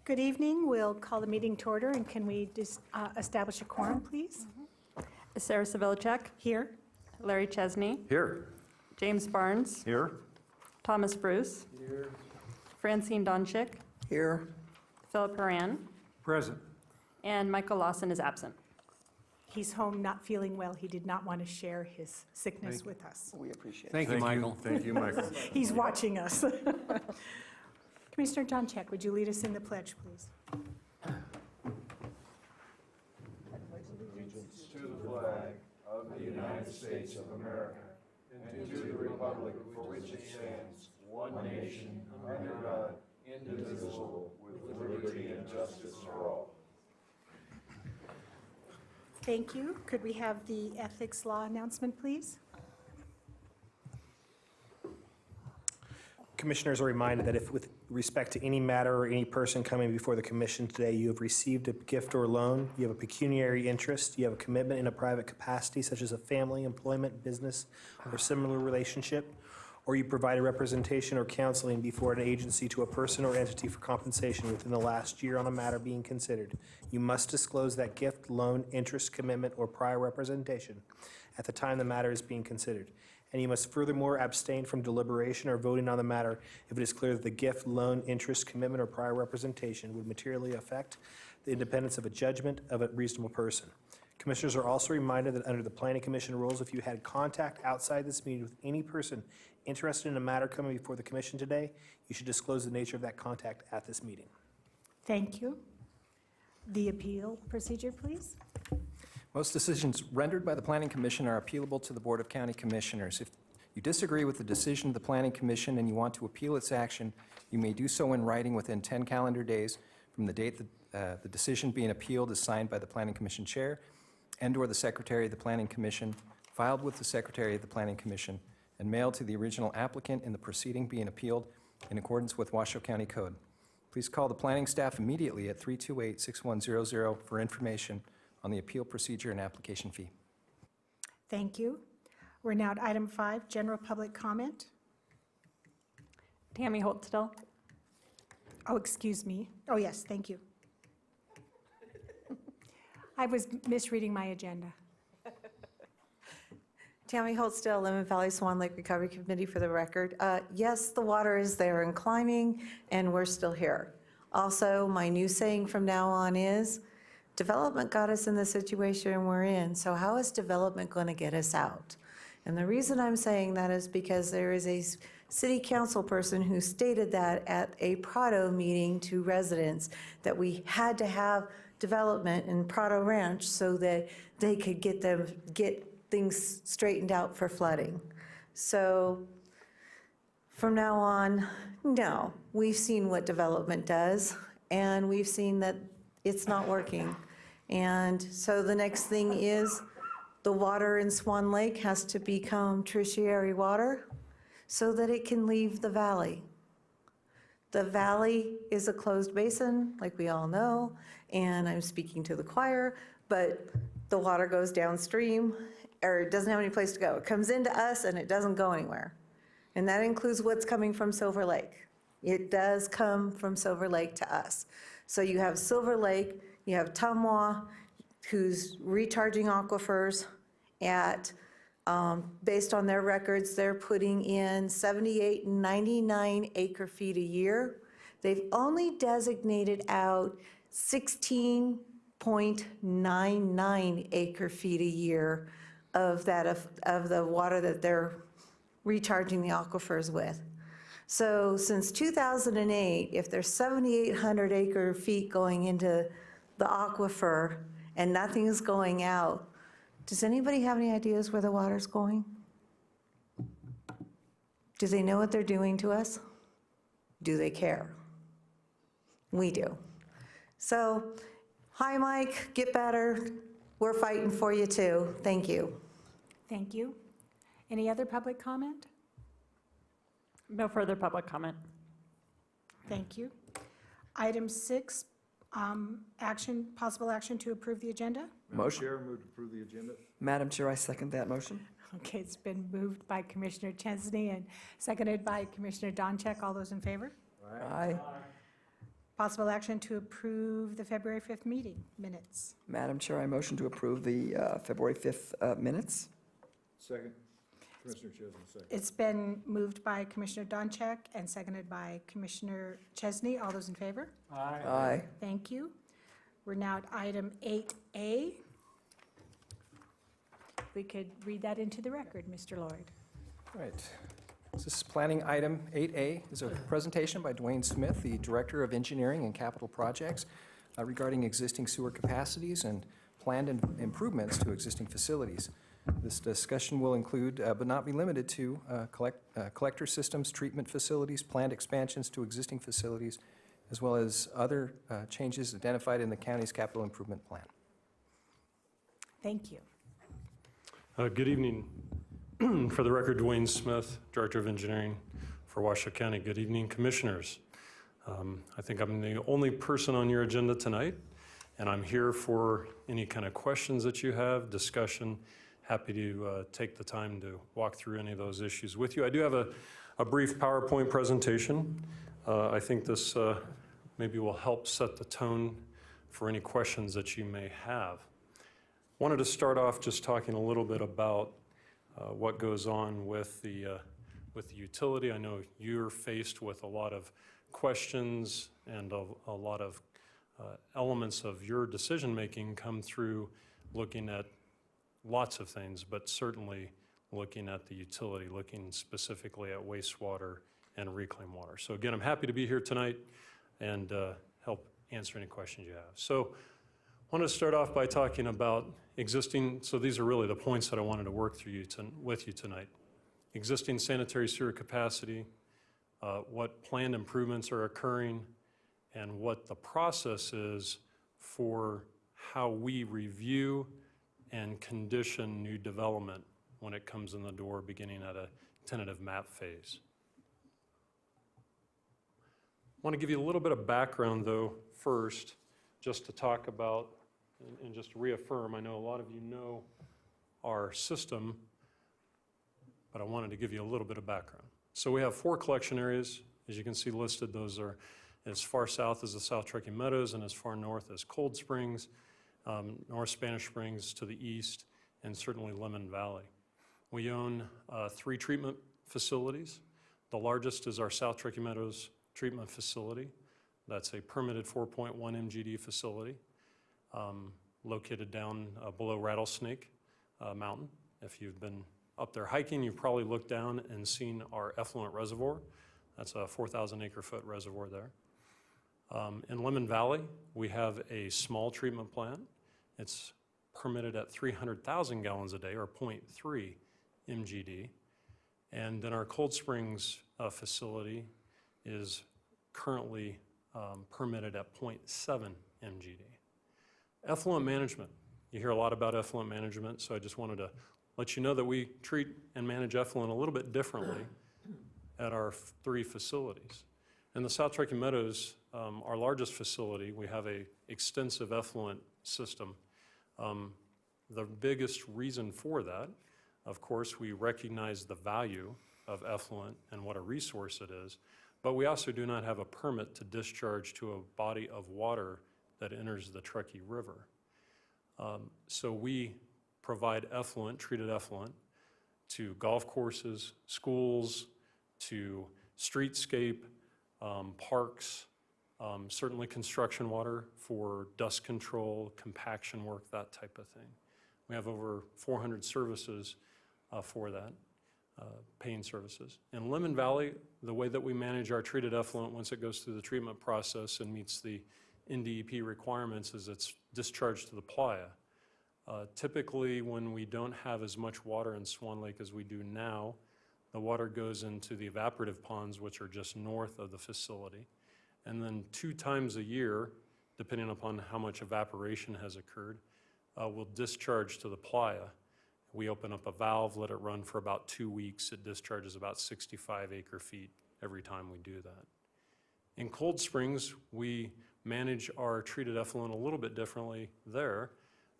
Good evening. We'll call the meeting to order, and can we establish a quorum, please? Sarah Savilicek, Here. Larry Chesney, Here. James Barnes, Here. Thomas Bruce, Here. Francine Donchik, Here. Philip Haran, Present. and Michael Lawson is absent. He's home not feeling well. He did not want to share his sickness with us. We appreciate it. Thank you, Michael. Thank you, Michael. He's watching us. Commissioner Donchek, would you lead us in the pledge, please? Allegiance to the flag of the United States of America and to the republic for which it stands, one nation, under God, indivisible, with liberty and justice for all. Thank you. Could we have the ethics law announcement, please? Commissioners are reminded that if with respect to any matter or any person coming before the commission today, you have received a gift or loan, you have a pecuniary interest, you have a commitment in a private capacity such as a family, employment, business, or similar relationship, or you provide a representation or counseling before an agency to a person or entity for compensation within the last year on a matter being considered, you must disclose that gift, loan, interest, commitment, or prior representation at the time the matter is being considered. And you must furthermore abstain from deliberation or voting on the matter if it is clear that the gift, loan, interest, commitment, or prior representation would materially affect the independence of a judgment of a reasonable person. Commissioners are also reminded that under the Planning Commission rules, if you had contact outside this meeting with any person interested in a matter coming before the commission today, you should disclose the nature of that contact at this meeting. Thank you. The appeal procedure, please. Most decisions rendered by the Planning Commission are appealable to the Board of County Commissioners. If you disagree with the decision of the Planning Commission and you want to appeal its action, you may do so in writing within 10 calendar days from the date that the decision being appealed is signed by the Planning Commission Chair and/or the Secretary of the Planning Commission, filed with the Secretary of the Planning Commission, and mailed to the original applicant in the proceeding being appealed in accordance with Washoe County Code. Please call the planning staff immediately at 328-6100 for information on the appeal procedure and application fee. Thank you. We're now at item 5, general public comment. Tammy Holtstill. Oh, excuse me. Oh, yes, thank you. I was misreading my agenda. Tammy Holtstill, Lemon Valley Swan Lake Recovery Committee for the record. Yes, the water is there and climbing, and we're still here. Also, my new saying from now on is, development got us in the situation we're in, so how is development going to get us out? And the reason I'm saying that is because there is a city council person who stated that at a Prado meeting to residents, that we had to have development in Prado Ranch so that they could get things straightened out for flooding. So from now on, no, we've seen what development does, and we've seen that it's not working. And so the next thing is the water in Swan Lake has to become tertiary water so that it can leave the valley. The valley is a closed basin, like we all know, and I'm speaking to the choir, but the water goes downstream, or it doesn't have any place to go. It comes into us and it doesn't go anywhere. And that includes what's coming from Silver Lake. It does come from Silver Lake to us. So you have Silver Lake, you have Tumwa, who's recharging aquifers at, based on their records, they're putting in 78 and 99 acre feet a year. They've only designated out 16.99 acre feet a year of the water that they're recharging the aquifers with. So since 2008, if there's 7,800 acre feet going into the aquifer and nothing is going out, does anybody have any ideas where the water's going? Do they know what they're doing to us? Do they care? We do. So, hi Mike, get better. We're fighting for you too. Thank you. Thank you. Any other public comment? No further public comment. Thank you. Item 6, possible action to approve the agenda. Motion. Chair, move to approve the agenda. Madam Chair, I second that motion. Okay, it's been moved by Commissioner Chesney and seconded by Commissioner Donchek. All those in favor? Aye. Possible action to approve the February 5th meeting minutes. Madam Chair, I motion to approve the February 5th minutes. Second. Commissioner Chesney, second. It's been moved by Commissioner Doncheck and seconded by Commissioner Chesney. All those in favor? Aye. Thank you. We're now at item 8A. We could read that into the record, Mr. Lloyd. Right. This is planning item 8A, is a presentation by Dwayne Smith, the Director of Engineering and Capital Projects, regarding existing sewer capacities and planned improvements to existing facilities. This discussion will include, but not be limited to, collector systems, treatment facilities, planned expansions to existing facilities, as well as other changes identified in the county's capital improvement plan. Thank you. Good evening. For the record, Dwayne Smith, Director of Engineering for Washoe County. Good evening, Commissioners. I think I'm the only person on your agenda tonight, and I'm here for any kind of questions that you have, discussion. Happy to take the time to walk through any of those issues with you. I do have a brief PowerPoint presentation. I think this maybe will help set the tone for any questions that you may have. Wanted to start off just talking a little bit about what goes on with the utility. I know you're faced with a lot of questions, and a lot of elements of your decision-making come through looking at lots of things, but certainly looking at the utility, looking specifically at wastewater and reclaimed water. So again, I'm happy to be here tonight and help answer any questions you have. So I want to start off by talking about existing, so these are really the points that I wanted to work through with you tonight. Existing sanitary sewer capacity, what planned improvements are occurring, and what the process is for how we review and condition new development when it comes in the door, beginning at a tentative map phase. I want to give you a little bit of background, though, first, just to talk about and just reaffirm. I know a lot of you know our system, but I wanted to give you a little bit of background. So we have 4 collection areas, as you can see listed. Those are as far south as the South Truckee Meadows and as far north as Cold Springs, North Spanish Springs to the east, and certainly Lemon Valley. We own 3 treatment facilities. The largest is our South Truckee Meadows treatment facility. That's a permitted 4.1 MGD facility located down below Rattlesnake Mountain. If you've been up there hiking, you've probably looked down and seen our effluent reservoir. That's a 4,000 acre-foot reservoir there. In Lemon Valley, we have a small treatment plant. It's permitted at 300,000 gallons a day, or 0.3 MGD. And then our Cold Springs facility is currently permitted at 0.7 MGD. Effluent management. You hear a lot about effluent management, so I just wanted to let you know that we treat and manage effluent a little bit differently at our 3 facilities. In the South Truckee Meadows, our largest facility, we have an extensive effluent system. The biggest reason for that, of course, we recognize the value of effluent and what a resource it is, but we also do not have a permit to discharge to a body of water that enters the Truckee River. So we provide effluent, treated effluent, to golf courses, schools, to streetscape, parks, certainly construction water for dust control, compaction work, that type of thing. We have over 400 services for that, paying services. In Lemon Valley, the way that we manage our treated effluent once it goes through the treatment process and meets the NDEP requirements is it's discharged to the playa. Typically, when we don't have as much water in Swan Lake as we do now, the water goes into the evaporative ponds, which are just north of the facility. And then 2 times a year, depending upon how much evaporation has occurred, we'll discharge to the playa. We open up a valve, let it run for about 2 weeks. It discharges about 65 acre-feet every time we do that. In Cold Springs, we manage our treated effluent a little bit differently there.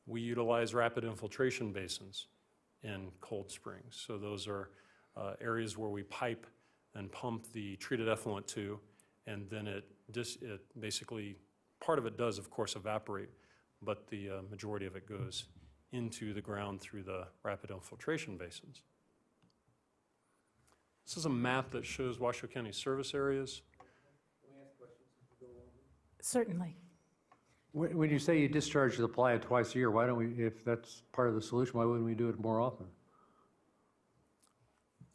We utilize rapid infiltration basins in Cold Springs. So those are areas where we pipe and pump the treated effluent to, and then it basically, part of it does, of course, evaporate, but the majority of it goes into the ground through the rapid infiltration basins. This is a map that shows Washoe County service areas. Certainly. When you say you discharge the playa twice a year, why don't we, if that's part of the solution, why wouldn't we do it more often?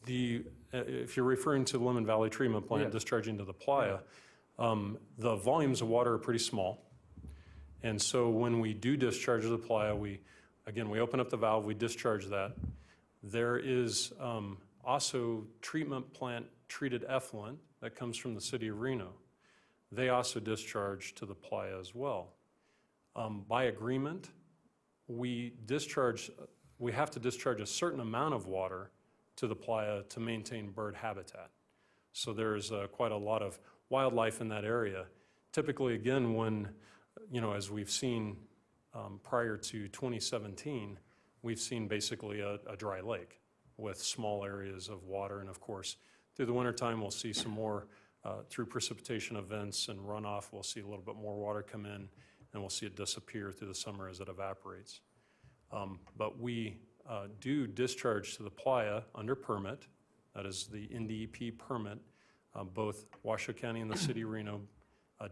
If you're referring to the Lemon Valley Treatment Plant Yeah. discharging to the playa, the volumes of water are pretty small. And so when we do discharge to the playa, we open up the valve, we discharge that. There is also treatment plant treated effluent that comes from the city of Reno. They also discharge to the playa as well. By agreement, we have to discharge a certain amount of water to the playa to maintain bird habitat. So there's quite a lot of wildlife in that area. Typically, again, when, as we've seen prior to 2017, we've seen basically a dry lake with small areas of water. And of course, through the wintertime, we'll see some more, through precipitation events and runoff, we'll see a little bit more water come in, and we'll see it disappear through the summer as it evaporates. But we do discharge to the playa under permit. That is the NDEP permit. Both Washoe County and the city of Reno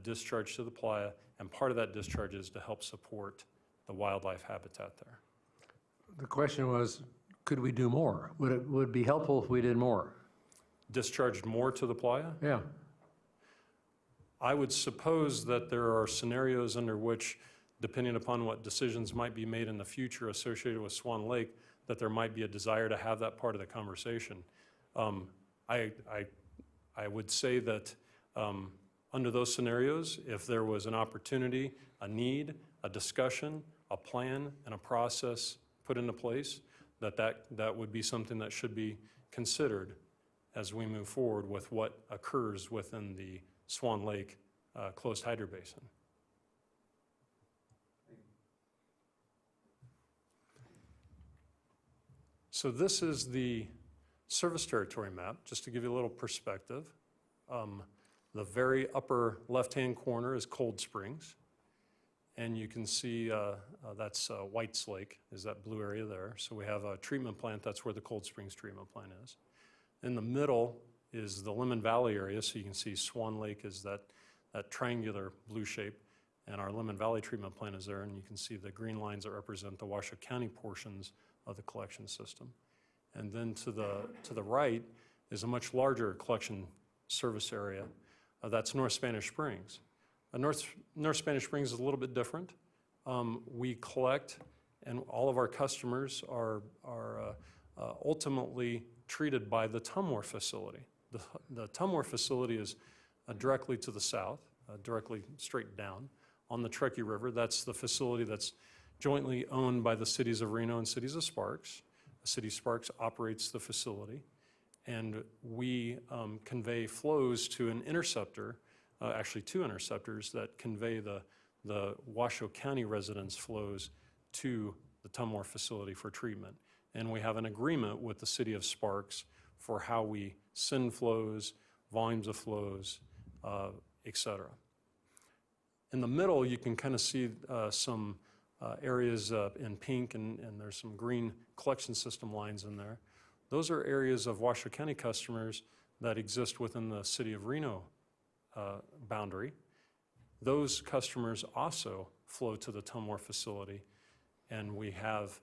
discharge to the playa, and part of that discharge is to help support the wildlife habitat there. The question was, could we do more? Would it be helpful if we did more? Discharged more to the playa? Yeah. I would suppose that there are scenarios under which, depending upon what decisions might be made in the future associated with Swan Lake, that there might be a desire to have that part of the conversation. I would say that under those scenarios, if there was an opportunity, a need, a discussion, a plan, and a process put into place, that would be something that should be considered as we move forward with what occurs within the Swan Lake closed hydro basin. So this is the service territory map, just to give you a little perspective. The very upper left-hand corner is Cold Springs. And you can see that's White's Lake, is that blue area there. So we have a treatment plant, that's where the Cold Springs treatment plant is. In the middle is the Lemon Valley area, so you can see Swan Lake is that triangular blue shape, and our Lemon Valley treatment plant is there, and you can see the green lines that represent the Washoe County portions of the collection system. And then to the right is a much larger collection service area. That's North Spanish Springs. North Spanish Springs is a little bit different. We collect, and all of our customers are ultimately treated by the Tumwater facility. The Tumwater facility is directly to the south, directly straight down on the Truckee River. That's the facility that's jointly owned by the cities of Reno and cities of Sparks. The city of Sparks operates the facility, and we convey flows to an interceptor, actually two interceptors that convey the Washoe County residents' flows to the Tumwater facility for treatment. And we have an agreement with the city of Sparks for how we send flows, volumes of flows, et cetera. In the middle, you can kind of see some areas in pink, and there's some green collection system lines in there. Those are areas of Washoe County customers that exist within the city of Reno boundary. Those customers also flow to the Tumwater facility, and we have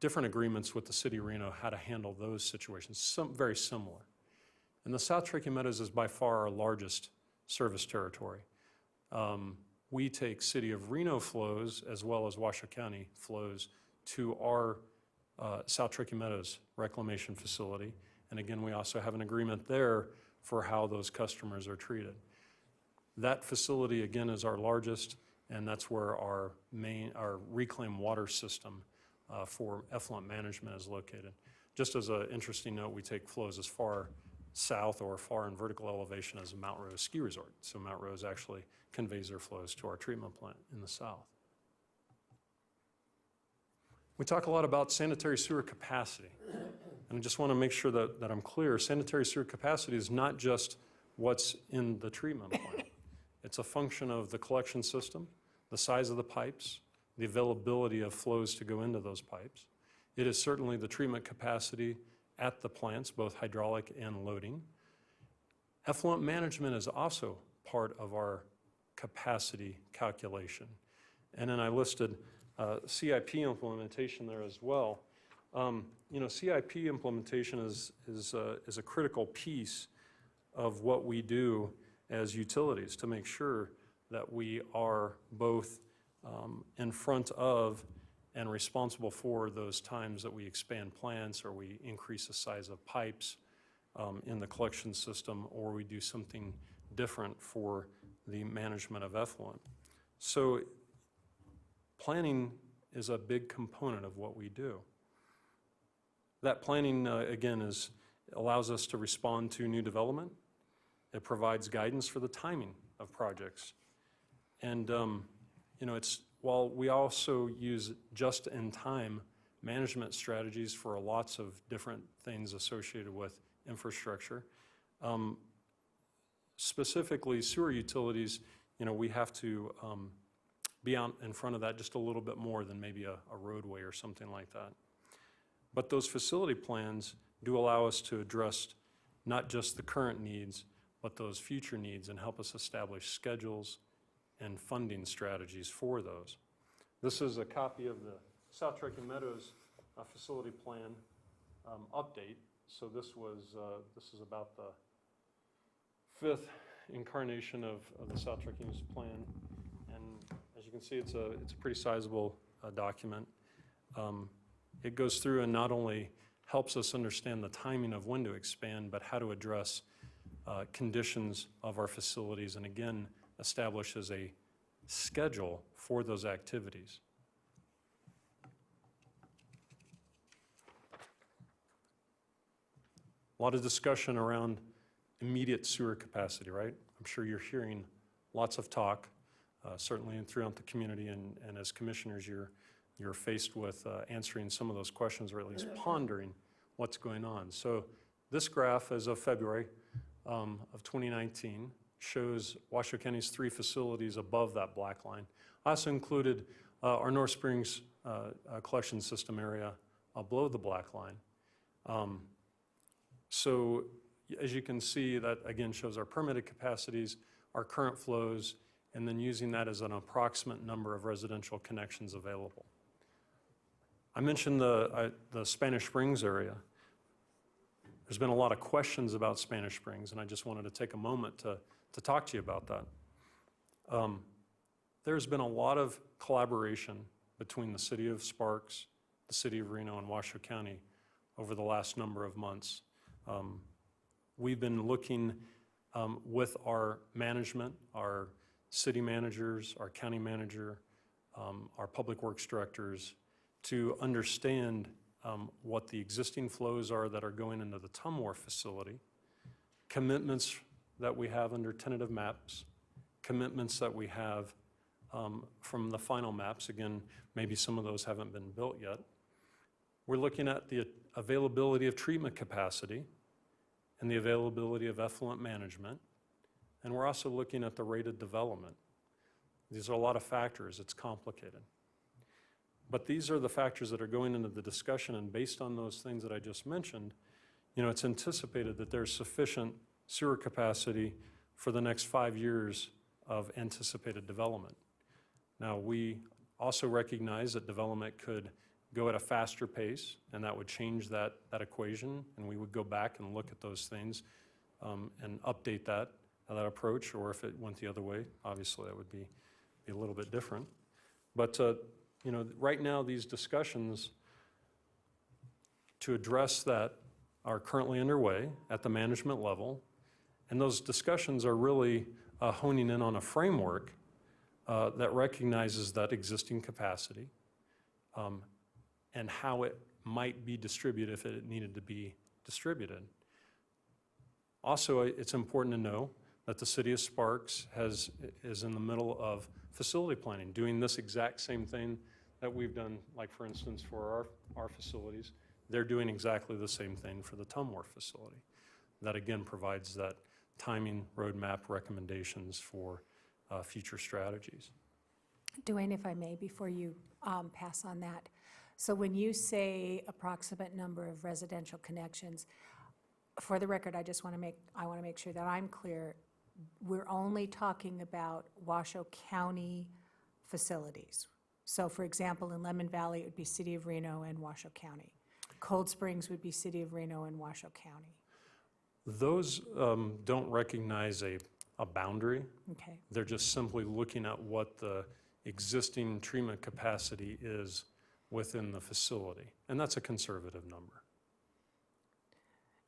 different agreements with the city of Reno how to handle those situations, very similar. And the South Truckee Meadows is by far our largest service territory. We take city of Reno flows as well as Washoe County flows to our South Truckee Meadows reclamation facility. And again, we also have an agreement there for how those customers are treated. That facility, again, is our largest, and that's where our reclaimed water system for effluent management is located. Just as an interesting note, we take flows as far south or far in vertical elevation as Mount Rose Ski Resort. So Mount Rose actually conveys their flows to our treatment plant in the south. We talk a lot about sanitary sewer capacity. And I just want to make sure that I'm clear. Sanitary sewer capacity is not just what's in the treatment plant. It's a function of the collection system, the size of the pipes, the availability of flows to go into those pipes. It is certainly the treatment capacity at the plants, both hydraulic and loading. Effluent management is also part of our capacity calculation. And then I listed CIP implementation there as well. CIP implementation is a critical piece of what we do as utilities to make sure that we are both in front of and responsible for those times that we expand plants or we increase the size of pipes in the collection system, or we do something different for the management of effluent. So planning is a big component of what we do. That planning, again, allows us to respond to new development. It provides guidance for the timing of projects. And, while we also use just-in-time management strategies for lots of different things associated with infrastructure, specifically sewer utilities, we have to be out in front of that just a little bit more than maybe a roadway or something like that. But those facility plans do allow us to address not just the current needs, but those future needs and help us establish schedules and funding strategies for those. This is a copy of the South Truckee Meadows facility plan update. So this is about the fifth incarnation of the South Truckee Meadows plan. And as you can see, it's a pretty sizable document. It goes through and not only helps us understand the timing of when to expand, but how to address conditions of our facilities, and again, establishes a schedule for those activities. A lot of discussion around immediate sewer capacity, right? I'm sure you're hearing lots of talk, certainly throughout the community, and as commissioners, you're faced with answering some of those questions, or at least pondering what's going on. So this graph, as of February of 2019, shows Washoe County's 3 facilities above that black line. I also included our North Springs collection system area below the black line. So as you can see, that again shows our permitted capacities, our current flows, and then using that as an approximate number of residential connections available. I mentioned the Spanish Springs area. There's been a lot of questions about Spanish Springs, and I just wanted to take a moment to talk to you about that. There's been a lot of collaboration between the City of Sparks, the City of Reno, and Washoe County over the last number of months. We've been looking with our management, our city managers, our county manager, our public works directors, to understand what the existing flows are that are going into the Tumwar facility, commitments that we have under tentative maps, commitments that we have from the final maps. Again, maybe some of those haven't been built yet. We're looking at the availability of treatment capacity and the availability of effluent management, and we're also looking at the rate of development. These are a lot of factors. It's complicated. But these are the factors that are going into the discussion, and based on those things that I just mentioned, it's anticipated that there's sufficient sewer capacity for the next 5 years of anticipated development. Now, we also recognize that development could go at a faster pace, and that would change that equation, and we would go back and look at those things and update that approach, or if it went the other way, obviously that would be a little bit different. But right now, these discussions to address that are currently underway at the management level, and those discussions are really honing in on a framework that recognizes that existing capacity and how it might be distributed if it needed to be distributed. Also, it's important to know that the City of Sparks is in the middle of facility planning, doing this exact same thing that we've done, like for instance, for our facilities. They're doing exactly the same thing for the Tumwar facility. That again provides that timing, roadmap recommendations for future strategies. Dwayne, if I may, before you pass on that. So when you say approximate number of residential connections, for the record, I want to make sure that I'm clear. We're only talking about Washoe County facilities. So for example, in Lemon Valley, it would be City of Reno and Washoe County. Cold Springs would be City of Reno and Washoe County. Those don't recognize a boundary. Okay. They're just simply looking at what the existing treatment capacity is within the facility, and that's a conservative number.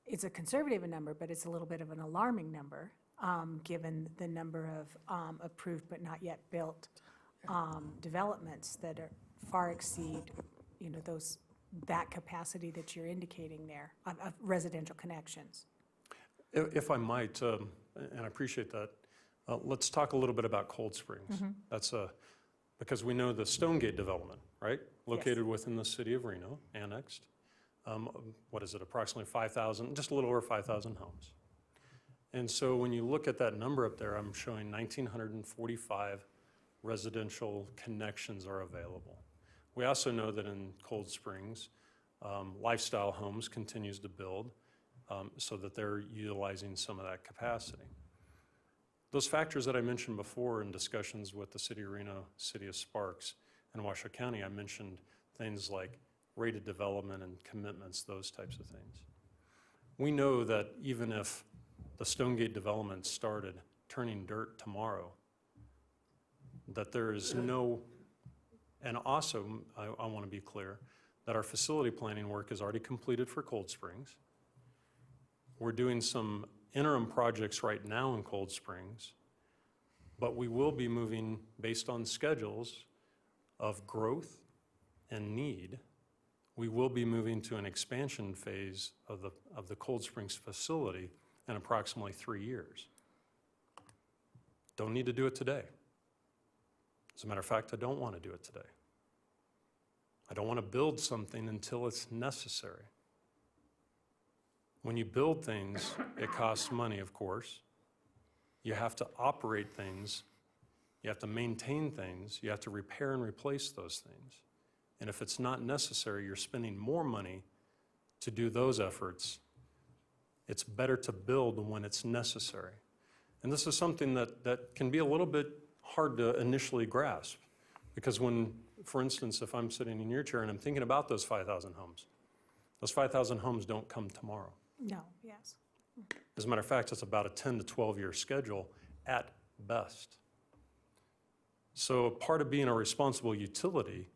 It's a conservative number, but it's a little bit of an alarming number, given the number of approved but not yet built developments that are far exceed, that capacity that you're indicating there of residential connections. If I might, and I appreciate that, let's talk a little bit about Cold Springs. That's because we know the Stonegate development, right? Located within the city of Reno, annexed. What is it, approximately 5,000, just a little over 5,000 homes. And so when you look at that number up there, I'm showing 1,945 residential connections are available. We also know that in Cold Springs, Lifestyle Homes continues to build so that they're utilizing some of that capacity. Those factors that I mentioned before in discussions with the City of Reno, City of Sparks, and Washoe County, I mentioned things like rated development and commitments, those types of things. We know that even if the Stonegate development started turning dirt tomorrow, that there is no, and also I want to be clear, that our facility planning work is already completed for Cold Springs. We're doing some interim projects right now in Cold Springs, but we will be moving based on schedules of growth and need. We will be moving to an expansion phase of the Cold Springs facility in approximately 3 years. Don't need to do it today. As a matter of fact, I don't want to do it today. I don't want to build something until it's necessary. When you build things, it costs money, of course. You have to operate things. You have to maintain things. You have to repair and replace those things. And if it's not necessary, you're spending more money to do those efforts. It's better to build when it's necessary. And this is something that can be a little bit hard to initially grasp. Because when, for instance, if I'm sitting in your chair and I'm thinking about those 5,000 homes, those 5,000 homes don't come tomorrow. No, yes. As a matter of fact, it's about a 10 to 12-year schedule at best. So part of being a responsible utility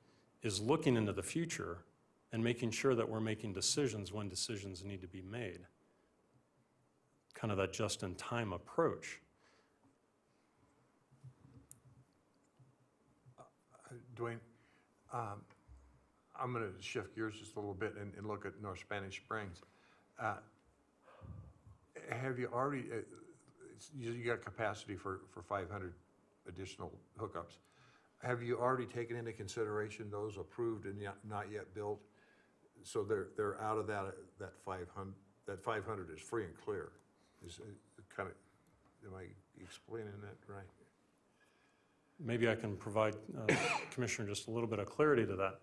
is looking into the future and making sure that we're making decisions when decisions need to be made. Kind of that just-in-time approach. Dwayne, I'm going to shift gears just a little bit and look at North Spanish Springs. Have you already, you got capacity for 500 additional hookups. Have you already taken into consideration those approved and not yet built? So they're out of that 500, that 500 is free and clear. Is kind of, am I explaining that right? Maybe I can provide Commissioner just a little bit of clarity to that.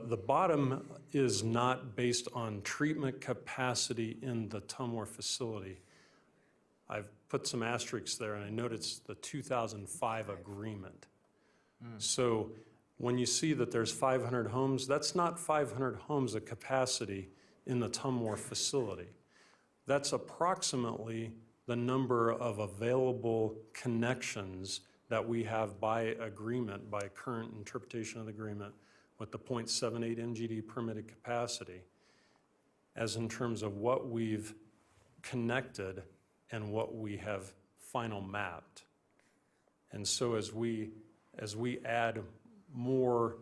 The bottom is not based on treatment capacity in the Tumwater facility. I've put some asterisks there, and I note it's the 2005 agreement. So when you see that there's 500 homes, that's not 500 homes of capacity in the Tumwater facility. That's approximately the number of available connections that we have by agreement, by current interpretation of the agreement, with the 0.78 MGD permitted capacity, as in terms of what we've connected and what we have final mapped. And so as we add more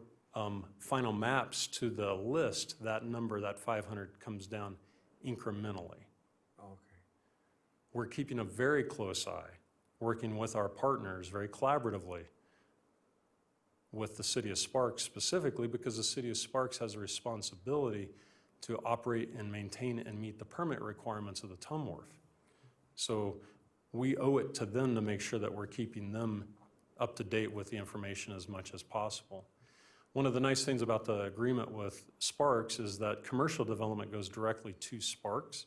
final maps to the list, that number, that 500, comes down incrementally. Okay. We're keeping a very close eye, working with our partners very collaboratively with the City of Sparks specifically, because the City of Sparks has a responsibility to operate and maintain and meet the permit requirements of the Tumwater. So we owe it to them to make sure that we're keeping them up to date with the information as much as possible. One of the nice things about the agreement with Sparks is that commercial development goes directly to Sparks.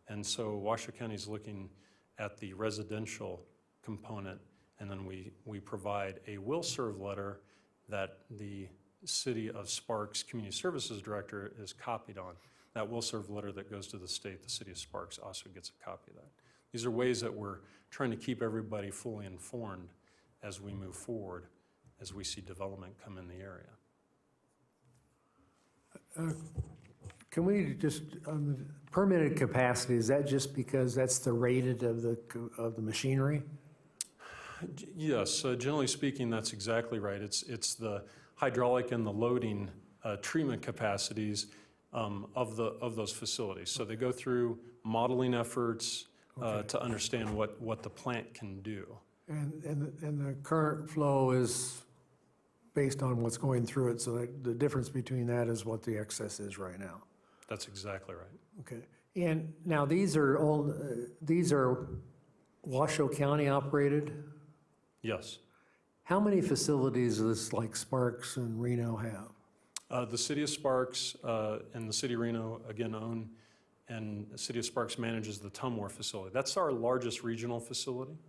And so Washoe County is looking at the residential component, and then we provide a will serve letter that the City of Sparks Community Services Director is copied on. That will serve letter that goes to the state, the City of Sparks also gets a copy of that. These are ways that we're trying to keep everybody fully informed as we move forward, as we see development come in the area. Can we just, on the permitted capacity, is that just because that's the rated of the machinery? Yes, generally speaking, that's exactly right. It's the hydraulic and the loading treatment capacities of those facilities. So they go through modeling efforts to understand what the plant can do. And the current flow is based on what's going through it, so that the difference between that is what the excess is right now. That's exactly right. Okay. And now these are all, these are Washoe County operated? Yes. How many facilities does like Sparks and Reno have? The City of Sparks and the City of Reno, again, own, and the City of Sparks manages the Tumwater facility. That's our largest regional facility.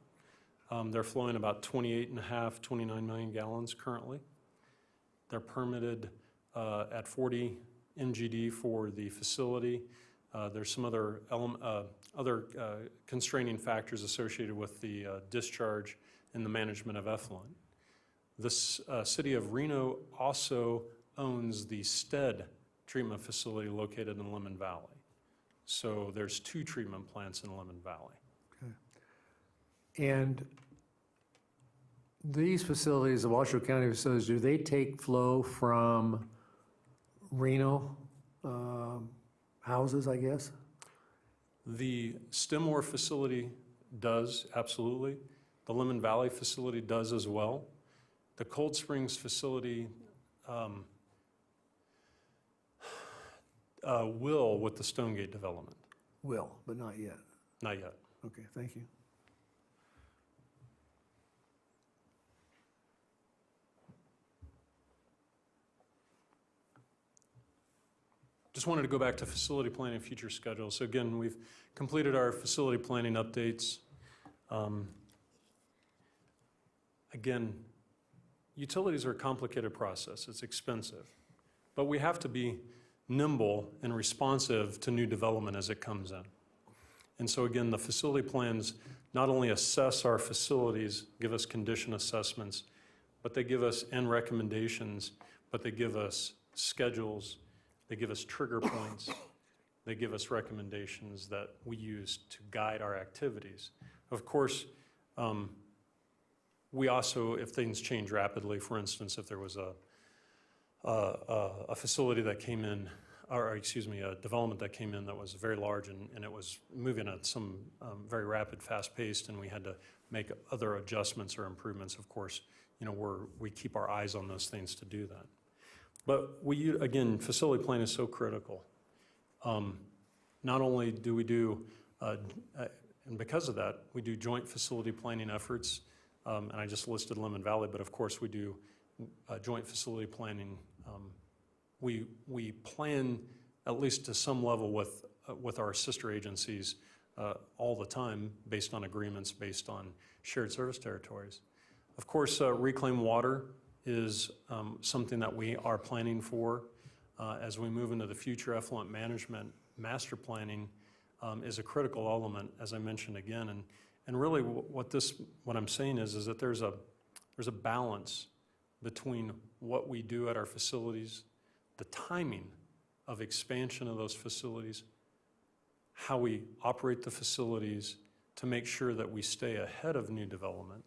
They're flowing about 28.5, 29 million gallons currently. They're permitted at 40 MGD for the facility. There's some other constraining factors associated with the discharge and the management of effluent. The City of Reno also owns the Stead treatment facility located in Lemon Valley. So there's 2 treatment plants in Lemon Valley. And these facilities, the Washoe County facilities, do they take flow from Reno houses, I guess? The Stemore facility does, absolutely. The Lemon Valley facility does as well. The Cold Springs facility will with the Stonegate development. Will, but not yet. Not yet. Okay, thank you. Just wanted to go back to facility planning and future schedules. So again, we've completed our facility planning updates. Again, utilities are a complicated process. It's expensive. But we have to be nimble and responsive to new development as it comes in. And so again, the facility plans not only assess our facilities, give us condition assessments, but they give us end recommendations, but they give us schedules, they give us trigger points, they give us recommendations that we use to guide our activities. Of course, we also, if things change rapidly, for instance, if there was a facility that came in, or excuse me, a development that came in that was very large and it was moving at some very rapid, fast-paced, and we had to make other adjustments or improvements, of course, you know, we keep our eyes on those things to do that. But again, facility planning is so critical. Not only do we do, and because of that, we do joint facility planning efforts, and I just listed Lemon Valley, but of course we do joint facility planning. We plan, at least to some level, with our sister agencies all the time, based on agreements, based on shared service territories. Of course, reclaimed water is something that we are planning for as we move into the future. Effluent management master planning is a critical element, as I mentioned again. And really what I'm saying is that there's a balance between what we do at our facilities, the timing of expansion of those facilities, how we operate the facilities to make sure that we stay ahead of new development,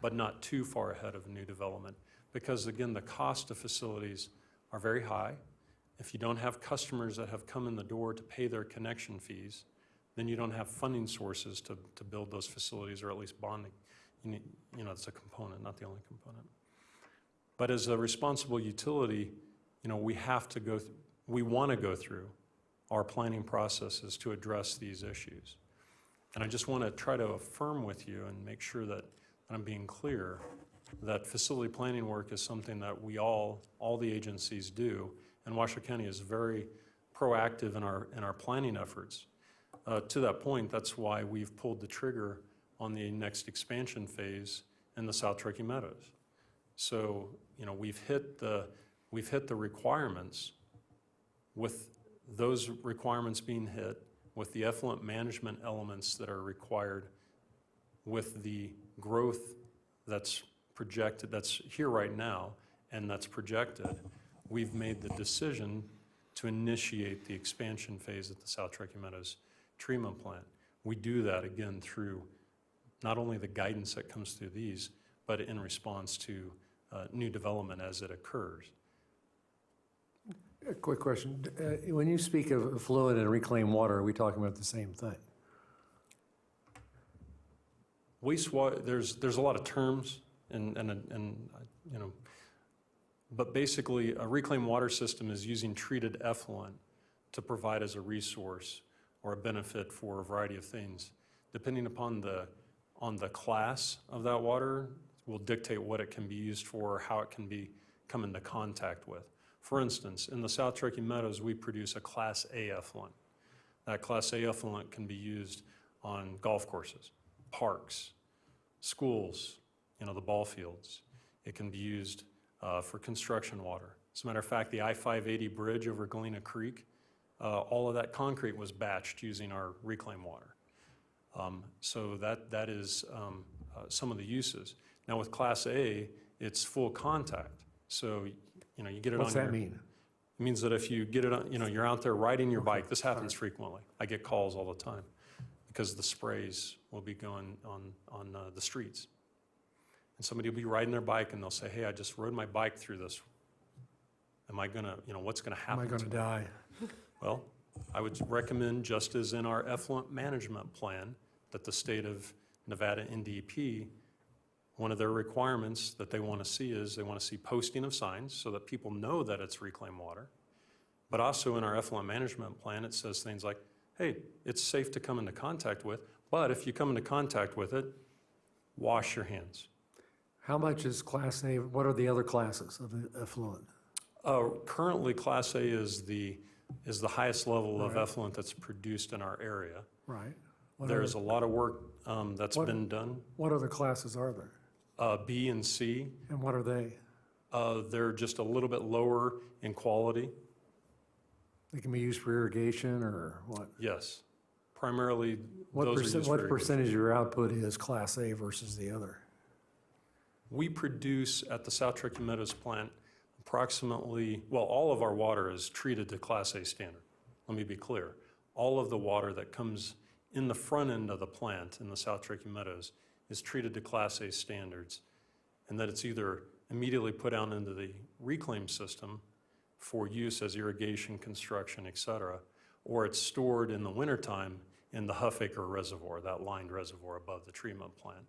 but not too far ahead of new development. Because again, the cost of facilities are very high. If you don't have customers that have come in the door to pay their connection fees, then you don't have funding sources to build those facilities, or at least bonding. You know, it's a component, not the only component. But as a responsible utility, you know, we want to go through our planning processes to address these issues. And I just want to try to affirm with you and make sure that I'm being clear that facility planning work is something that we all the agencies do, and Washoe County is very proactive in our planning efforts. To that point, that's why we've pulled the trigger on the next expansion phase in the South Truckee Meadows. So, you know, we've hit the requirements. With those requirements being hit, with the effluent management elements that are required, with the growth that's projected, that's here right now, and that's projected, we've made the decision to initiate the expansion phase at the South Truckee Meadows treatment plant. We do that, again, through not only the guidance that comes through these, but in response to new development as it occurs. A quick question. When you speak of fluid and reclaimed water, are we talking about the same thing? Wastewater, there's a lot of terms and you know, but basically a reclaimed water system is using treated effluent to provide as a resource or a benefit for a variety of things. Depending upon the class of that water will dictate what it can be used for or how it can come into contact with. For instance, in the South Truckee Meadows, we produce a Class A effluent. That Class A effluent can be used on golf courses, parks, schools, you know, the ball fields. It can be used for construction water. As a matter of fact, the I-580 bridge over Galena Creek, all of that concrete was batched using our reclaimed water. So that is some of the uses. Now with Class A, it's full contact. So, you know, you get it on What's that mean? It means that if you get it on, you know, you're out there riding your bike, this happens frequently. I get calls all the time because the sprays will be going on the streets. And somebody will be riding their bike and they'll say, hey, I just rode my bike through this. Am I gonna, you know, what's gonna happen? Am I going to die? Well, I would recommend, just as in our effluent management plan, that the state of Nevada NDEP, one of their requirements that they want to see is they want to see posting of signs so that people know that it's reclaimed water. But also in our effluent management plan, it says things like, hey, it's safe to come into contact with, but if you come into contact with it, wash your hands. How much is Class A? What are the other classes of effluent? Currently, Class A is the highest level of Right. effluent that's produced in our area. Right. There's a lot of work that's been done. What other classes are there? B and C, And what are they? they're just a little bit lower in quality. They can be used for irrigation or what? Yes, primarily What those are used for what irrigation. percentage of your output is Class A versus the other? We produce at the South Truckee Meadows plant approximately, well, all of our water is treated to Class A standard. Let me be clear. All of the water that comes in the front end of the plant in the South Truckee Meadows is treated to Class A standards, and that it's either immediately put out into the reclaim system for use as irrigation, construction, et cetera, or it's stored in the wintertime in the Huffacre Reservoir, that lined reservoir above the treatment plant.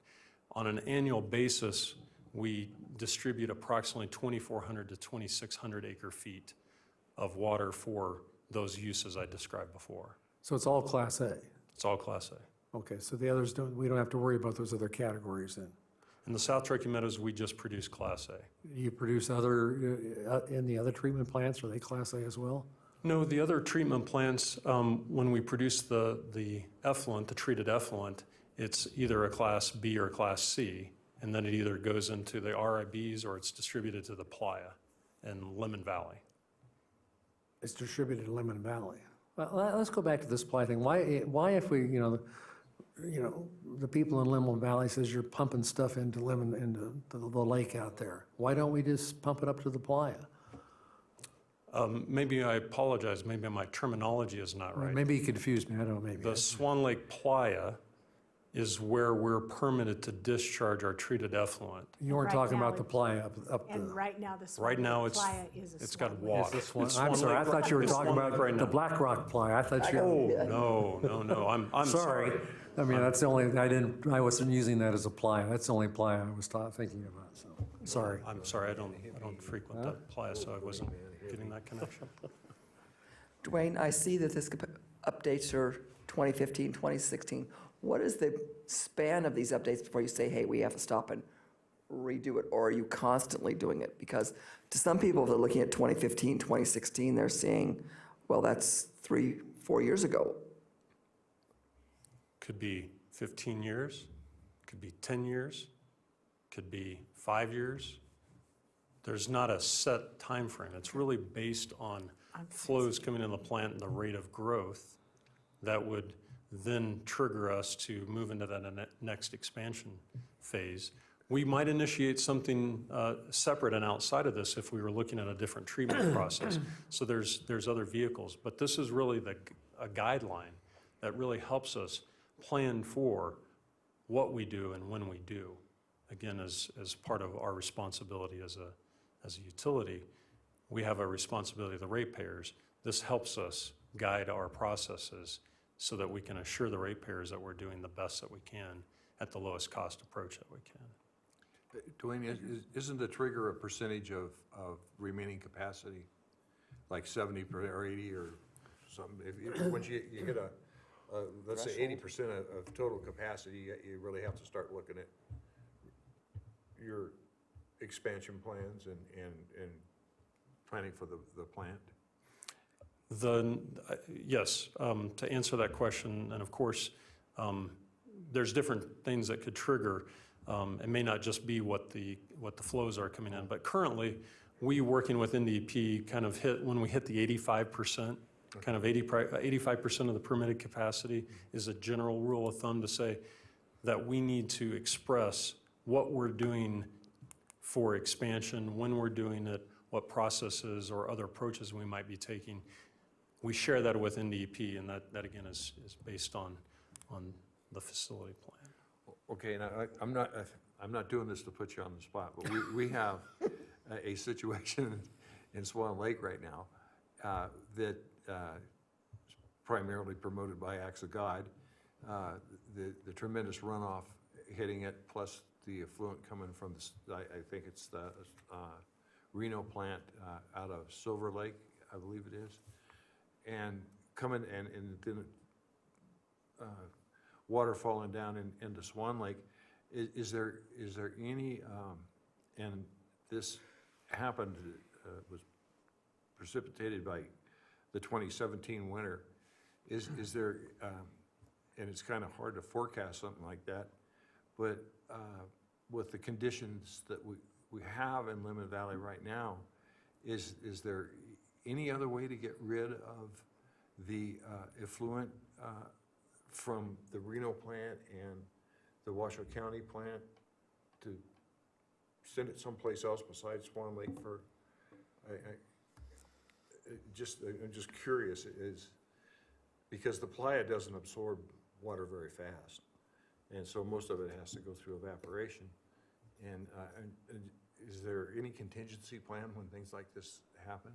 On an annual basis, we distribute approximately 2,400 to 2,600 acre feet of water for those uses I described before. So it's all Class A? It's all Class A. Okay, so the others don't, we don't have to worry about those other categories then? In the South Truckee Meadows, we just produce Class A. You produce other, in the other treatment plants, are they Class A as well? No, the other treatment plants, when we produce the effluent, the treated effluent, it's either a Class B or a Class C, and then it either goes into the RIBs or it's distributed to the Playa in Lemon Valley. It's distributed in Lemon Valley. Well, let's go back to this Ply thing. Why if we, the people in Lemon Valley says you're pumping stuff into the lake out there. Why don't we just pump it up to the Playa? Maybe I apologize, maybe my terminology is not right. Maybe you confused me, I don't know, maybe. The Swan Lake Playa is where we're permitted to discharge our treated effluent. You weren't Right talking now about the Playa up And the... right now, the Right now, Swan Lake Playa is a it's got Swan Lake. water. Is this one? It's I'm Swan sorry, I Lake- thought you were it's talking Swan Lake about right the now. Black Rock Playa. I thought you... Oh, no, I'm sorry. I mean, that's the only, I wasn't using that as a Playa. That's the only Playa I was thinking about, so, sorry. I'm sorry, I don't frequent that Playa, so I wasn't getting that connection. Dwayne, I see that this updates your 2015, 2016 what is the span of these updates before you say, hey, we have to stop and redo it? Or are you constantly doing it? Because to some people, if they're looking at 2015, 2016, they're saying, well, that's 3-4 years ago. Could be 15 years, could be 10 years, could be 5 years. There's not a set time frame. It's really based on flows coming in the plant and the rate of growth that would then trigger us to move into that next expansion phase. We might initiate something separate and outside of this if we were looking at a different treatment process. So there's other vehicles, but this is really a guideline that really helps us plan for what we do and when we do. Again, as part of our responsibility as a utility, we have a responsibility to the ratepayers. This helps us guide our processes so that we can assure the ratepayers that we're doing the best that we can at the lowest cost approach that we can. Dwayne, isn't the trigger a percentage of remaining capacity, like 70 or 80 or something? Once you hit let's say 80% of total capacity, you really have to start looking at your expansion plans and planning for the plant? Yes, to answer that question, and of course, there's different things that could trigger. It may not just be what the flows are coming in, but currently, we working with NDEP kind of when we hit the 85%, kind of 85% of the permitted capacity is a general rule of thumb to say that we need to express what we're doing for expansion, when we're doing it, what processes or other approaches we might be taking. We share that with NDEP, and that again is based on the facility plan. Okay, and I'm not doing this to put you on the spot, but we have a situation in Swan Lake right now that is primarily promoted by acts of God. The tremendous runoff hitting it, plus the effluent coming from I think it's the Reno plant out of Silver Lake, I believe it is, and coming and then water falling down into Swan Lake. Is there any, and this happened, was precipitated by the 2017 winter, is there, and it's kind of hard to forecast something like that, but with the conditions that we have in Lemon Valley right now, is there any other way to get rid of the effluent from the Reno plant and the Washoe County plant to send it someplace else besides Swan Lake for, I'm just curious, because the playa doesn't absorb water very fast, and so most of it has to go through evaporation. And is there any contingency plan when things like this happen?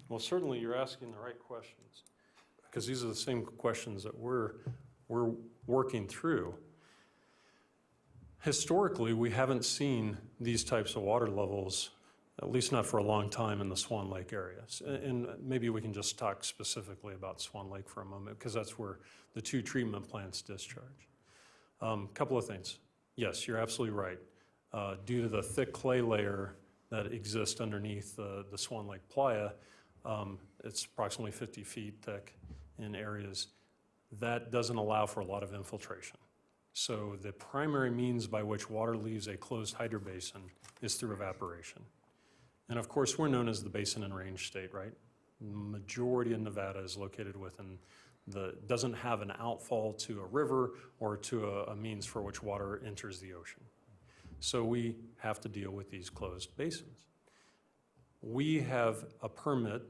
Well, certainly you're asking the right questions, because these are the same questions that we're working through. Historically, we haven't seen these types of water levels, at least not for a long time, in the Swan Lake area. And maybe we can just talk specifically about Swan Lake for a moment, because that's where the two treatment plants discharge. Couple of things. Yes, you're absolutely right. Due to the thick clay layer that exists underneath the Swan Lake playa, it's approximately 50 feet thick in areas. That doesn't allow for a lot of infiltration. So the primary means by which water leaves a closed hydrobasin is through evaporation. And of course, we're known as the basin and range state, right? Majority of Nevada is located within doesn't have an outfall to a river or to a means for which water enters the ocean. So we have to deal with these closed basins. We have a permit,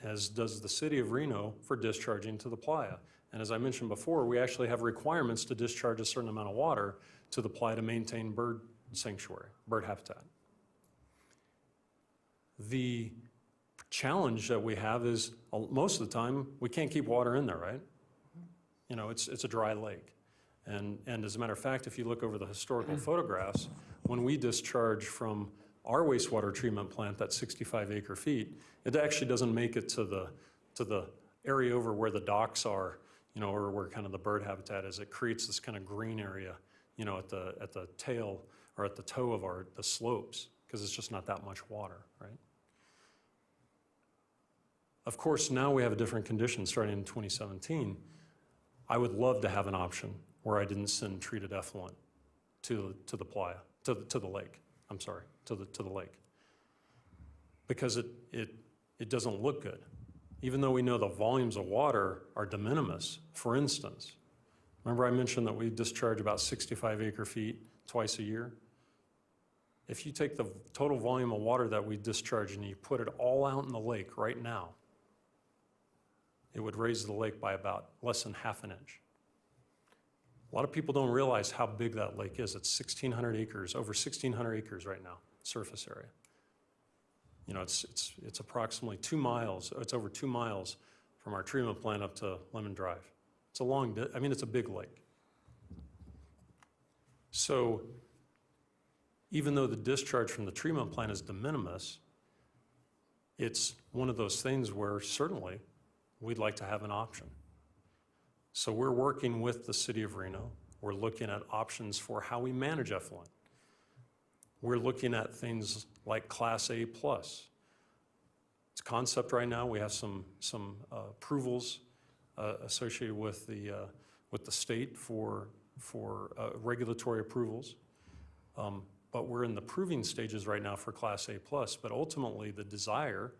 as does the city of Reno, for discharging to the playa. And as I mentioned before, we actually have requirements to discharge a certain amount of water to the playa to maintain bird sanctuary, bird habitat. The challenge that we have is most of the time we can't keep water in there, right? You know, it's a dry lake. And as a matter of fact, if you look over the historical photographs, when we discharge from our wastewater treatment plant, that 65 acre feet, it actually doesn't make it to the area over where the docks are, or where kind of the bird habitat is. It creates this kind of green area, at the tail or at the toe of the slopes, because it's just not that much water, right? Of course, now we have a different condition starting in 2017. I would love to have an option where I didn't send treated effluent to the playa, to the lake. I'm sorry, to the lake, because it doesn't look good. Even though we know the volumes of water are de minimis, for instance. Remember I mentioned that we discharge about 65 acre-feet twice a year? If you take the total volume of water that we discharge and you put it all out in the lake right now, it would raise the lake by about less than half an inch. A lot of people don't realize how big that lake is. It's 1,600 acres, over 1,600 acres right now, surface area. It's approximately 2 miles, it's over 2 miles from our treatment plant up to Lemon Drive. It's it's a big lake. So even though the discharge from the treatment plant is de minimis, it's one of those things where certainly we'd like to have an option. So we're working with the city of Reno. We're looking at options for how we manage effluent. We're looking at things like Class A+. It's a concept right now. We have some approvals associated with the state for regulatory approvals. But we're in the proving stages right now for Class A+. But ultimately, the desire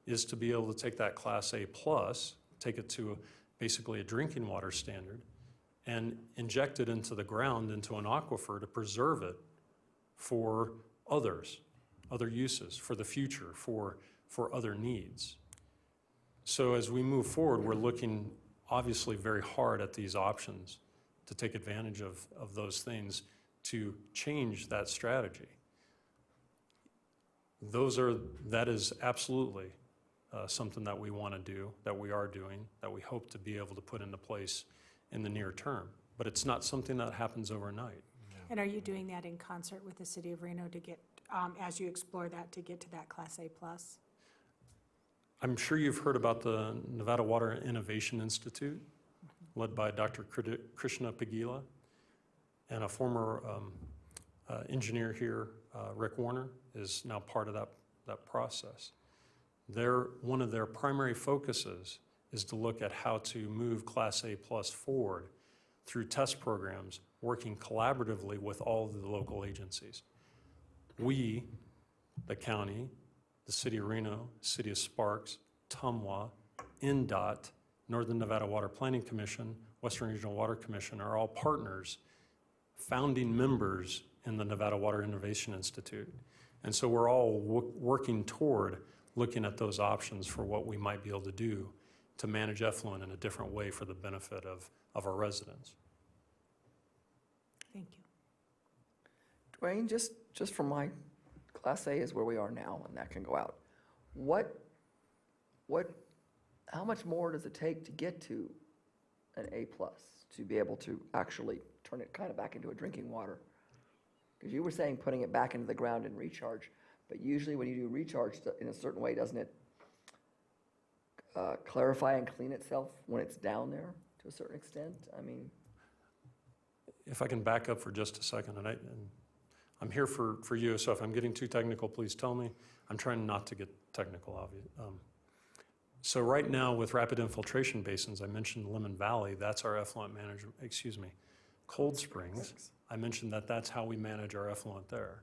is to be able to take that Class A+, take it to basically a drinking water standard, and inject it into the ground, into an aquifer, to preserve it for other uses, for the future, for other needs. So as we move forward, we're looking obviously very hard at these options to take advantage of those things to change that strategy. That is absolutely something that we want to do, that we are doing, that we hope to be able to put into place in the near term. But it's not something that happens overnight. And are you doing that in concert with the city of Reno to get, as you explore that, to get to that Class A+? I'm sure you've heard about the Nevada Water Innovation Institute, led by Dr. Krishna Pagila, and a former engineer here, Rick Warner, is now part of that process. One of their primary focuses is to look at how to move Class A+ forward through test programs, working collaboratively with all of the local agencies. We, the county, the city of Reno, city of Sparks, Tumwa, NDOT, Northern Nevada Water Planning Commission, Western Regional Water Commission are all partners, founding members in the Nevada Water Innovation Institute. And so we're all working toward looking at those options for what we might be able to do to manage effluent in a different way for the benefit of our residents. Thank you. Dwayne, just from my, Class A is where we are now, and that can go out. How much more does it take to get to an A+, to be able to actually turn it kind of back into a drinking water? Because you were saying putting it back into the ground and recharge, but usually when you do recharge in a certain way, doesn't it clarify and clean itself when it's down there to a certain extent? I mean, If I can back up for just a second, and I'm here for you, so if I'm getting too technical, please tell me. I'm trying not to get technical, obviously. So right now with rapid infiltration basins, I mentioned Lemon Valley, that's our effluent management, Cold Springs. I mentioned that that's how we manage our effluent there.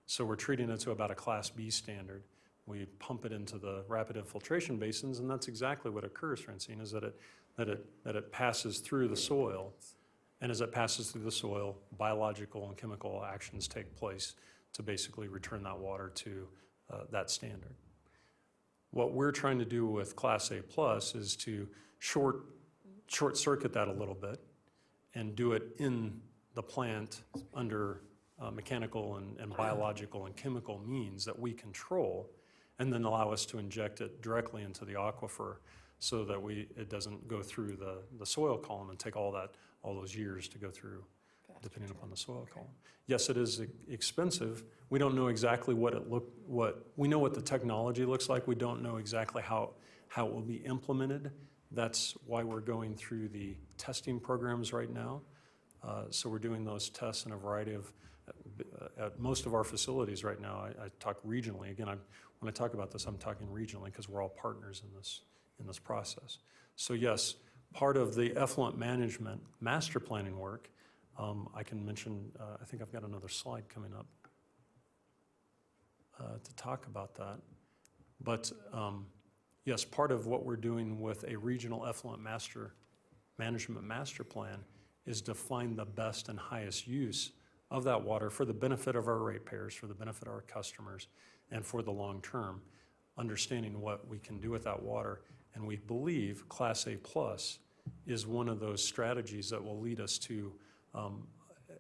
So we're treating it to about a Class B standard. We pump it into the rapid infiltration basins, and that's exactly what occurs, Francine, is that it passes through the soil. And as it passes through the soil, biological and chemical actions take place to basically return that water to that standard. What we're trying to do with Class A+ is to short circuit that a little bit and do it in the plant under mechanical and biological and chemical means that we control, and then allow us to inject it directly into the aquifer so that it doesn't go through the soil column and take all those years to go through, depending upon the soil column. Yes, it is expensive. We don't know exactly we know what the technology looks like. We don't know exactly how it will be implemented, That's why we're going through the testing programs right now. So we're doing those tests in a variety of, at most of our facilities right now. I talk regionally. Again, when I talk about this, I'm talking regionally because we're all partners in this process. So yes, part of the effluent management master planning work, I can mention, I think I've got another slide coming up to talk about that. But yes, part of what we're doing with a regional effluent management master plan is to find the best and highest use of that water for the benefit of our ratepayers, for the benefit of our customers, and for the long term, understanding what we can do with that water. And we believe Class A Plus is one of those strategies that will lead us to,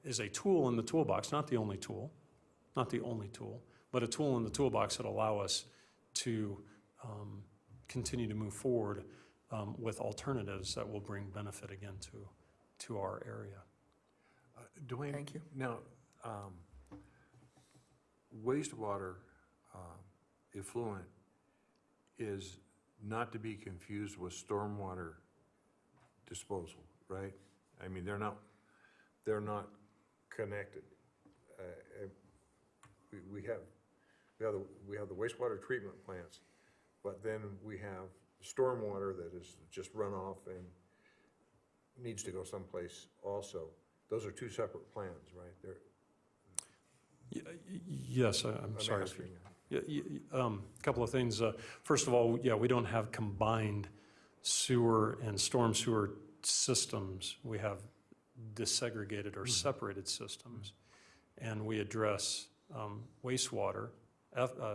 is a tool in the toolbox, not the only tool, but a tool in the toolbox that allow us to continue to move forward with alternatives that will bring benefit again to our area. Dwayne? Thank you. Now, wastewater effluent is not to be confused with stormwater disposal, right? I mean, they're not connected. We have the wastewater treatment plants, but then we have stormwater that is just runoff and needs to go someplace also. Those are two separate plans, right? Yes, I'm sorry. asking. A couple of things. First of all, yeah, we don't have combined sewer and storm sewer systems. We have desegregated or separated systems, and we address wastewater,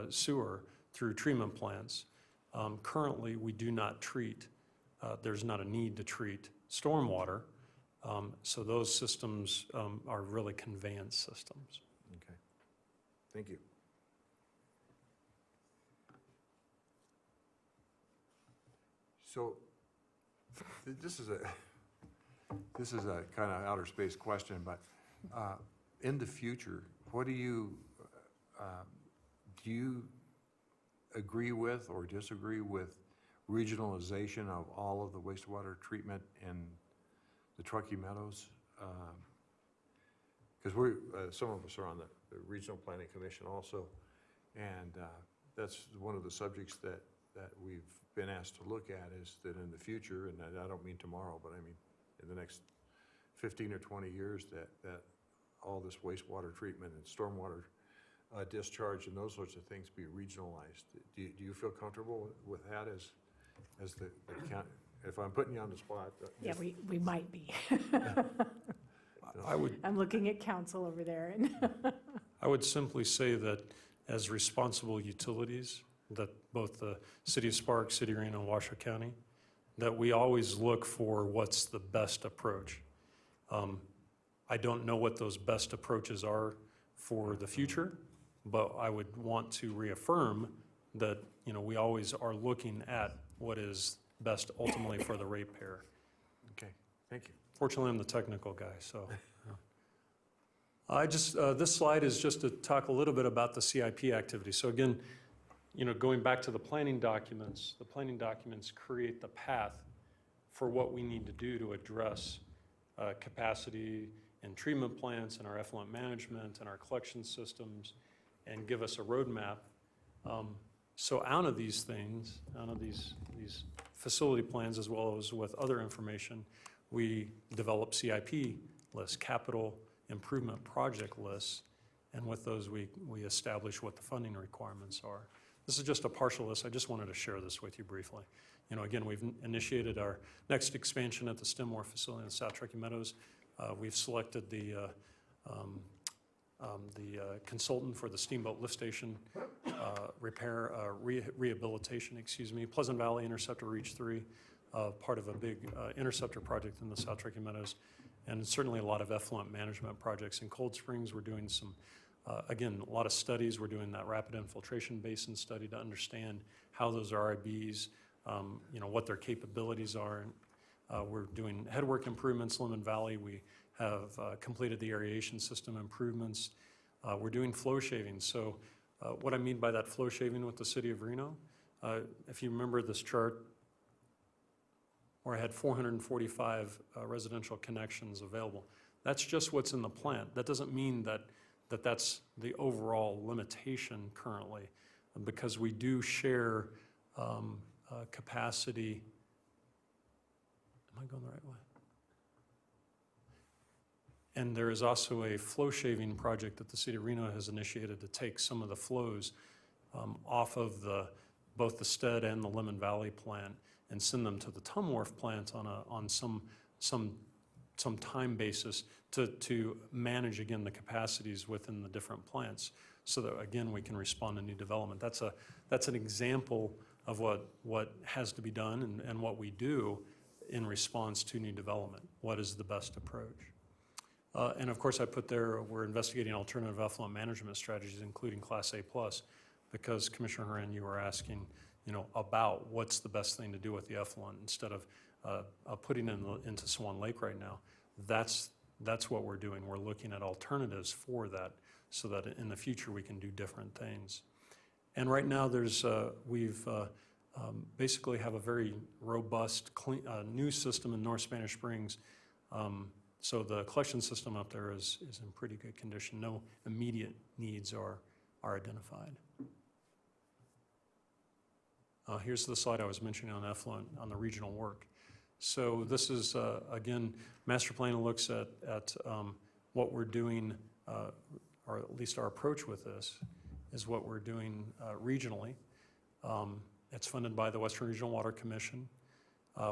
sewer through treatment plants. Currently, we do not treat, there's not a need to treat stormwater, so those systems are really conveyance systems. Okay, thank you. So, this is a kind of outer space question, but in the future, what do you agree with or disagree with regionalization of all of the wastewater treatment in the Truckee Meadows? Because some of us are on the Regional Planning Commission also, and that's one of the subjects that we've been asked to look at, is that in the future, and I don't mean tomorrow, but I mean in the next 15 or 20 years, that all this wastewater treatment and stormwater discharge and those sorts of things be regionalized. Do you feel comfortable with that as the county? If I'm putting you on the spot. Yeah, we might be. I would I'm looking at council over there. I would simply say that as responsible utilities, that both the City of Sparks, City of Reno, and Washoe County, that we always look for what's the best approach. I don't know what those best approaches are for the future, but I would want to reaffirm that, you know, we always are looking at what is best ultimately for the ratepayer. Okay, thank you. Fortunately, I'm the technical guy, so. This slide is just to talk a little bit about the CIP activity. So again, you know, going back to the planning documents create the path for what we need to do to address capacity and treatment plants and our effluent management and our collection systems, and give us a roadmap. So out of these things, out of these facility plans, as well as with other information, we develop CIP lists, capital improvement project lists, and with those we establish what the funding requirements are. This is just a partial list. I just wanted to share this with you briefly. You know, again, we've initiated our next expansion at the Stemore facility in South Truckee Meadows. We've selected the consultant for the steamboat lift station rehabilitation, Pleasant Valley Interceptor Reach 3, part of a big interceptor project in the South Truckee Meadows, and certainly a lot of effluent management projects in Cold Springs. We're doing some, again, a lot of studies. We're doing that rapid infiltration basin study to understand how those RIBs, you know, what their capabilities are. We're doing headwork improvements, Lemon Valley. We have completed the aeration system improvements. We're doing flow shaving. So what I mean by that flow shaving with the City of Reno, if you remember this chart, where I had 445 residential connections available. That's just what's in the plant. That doesn't mean that's the overall limitation currently, because we do share capacity. Am I going the right way? And there is also a flow shaving project that the city of Reno has initiated to take some of the flows off of both the Stead and the Lemon Valley plant and send them to the Tumwharf plant on some time basis to manage, again, the capacities within the different plants, so that, again, we can respond to new development. That's an example of what has to be done and what we do in response to new development. What is the best approach? And of course, I put there, we're investigating alternative effluent management strategies, including Class A+, because Commissioner Horan, you were asking, about what's the best thing to do with the effluent instead of putting it into Swan Lake right now. That's what we're doing. We're looking at alternatives for that, so that in the future we can do different things. And right now we've basically have a very robust new system in North Spanish Springs. So the collection system up there is in pretty good condition. No immediate needs are identified. Here's the slide I was mentioning on effluent, on the regional work. So this is, again, master plan looks at what we're doing, or at least our approach with this is what we're doing regionally. It's funded by the Western Regional Water Commission.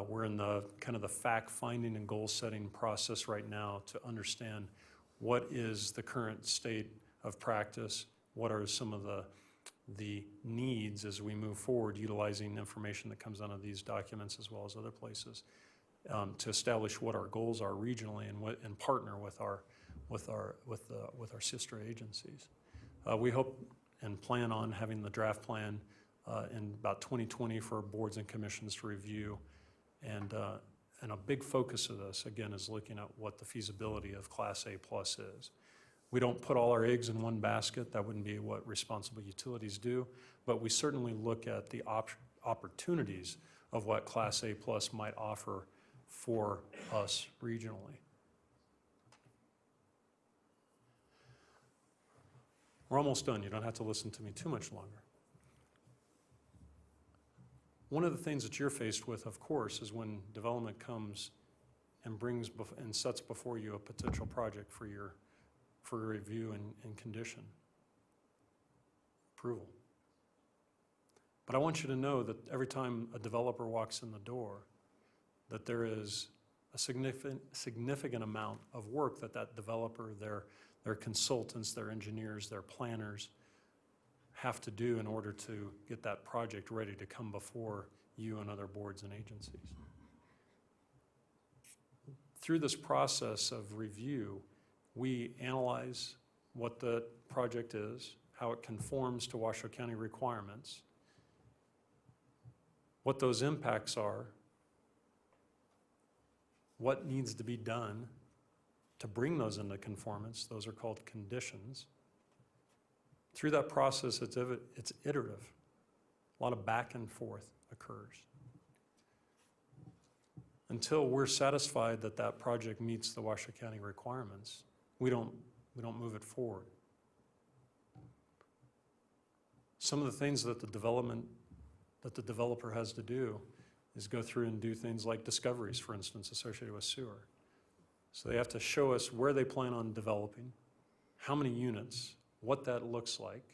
We're in the kind of the fact-finding and goal-setting process right now to understand what is the current state of practice, what are some of the needs as we move forward, utilizing information that comes out of these documents as well as other places, to establish what our goals are regionally and partner with our sister agencies. We hope and plan on having the draft plan in about 2020 for boards and commissions to review. And a big focus of this, again, is looking at what the feasibility of Class A+ is. We don't put all our eggs in one basket. That wouldn't be what responsible utilities do. But we certainly look at the opportunities of what Class A+ might offer for us regionally. We're almost done. You don't have to listen to me too much longer. One of the things that you're faced with, of course, is when development comes and and sets before you a potential project for review and condition approval. But I want you to know that every time a developer walks in the door, that there is a significant amount of work that developer, their consultants, their engineers, their planners have to do in order to get that project ready to come before you and other boards and agencies. Through this process of review, we analyze what the project is, how it conforms to Washoe County requirements, what those impacts are, what needs to be done to bring those into conformance. Those are called conditions. Through that process, it's iterative. A lot of back and forth occurs. Until we're satisfied that that project meets the Washoe County requirements, we don't move it forward. Some of the things that the developer has to do is go through and do things like discoveries, for instance, associated with sewer. So they have to show us where they plan on developing, how many units, what that looks like.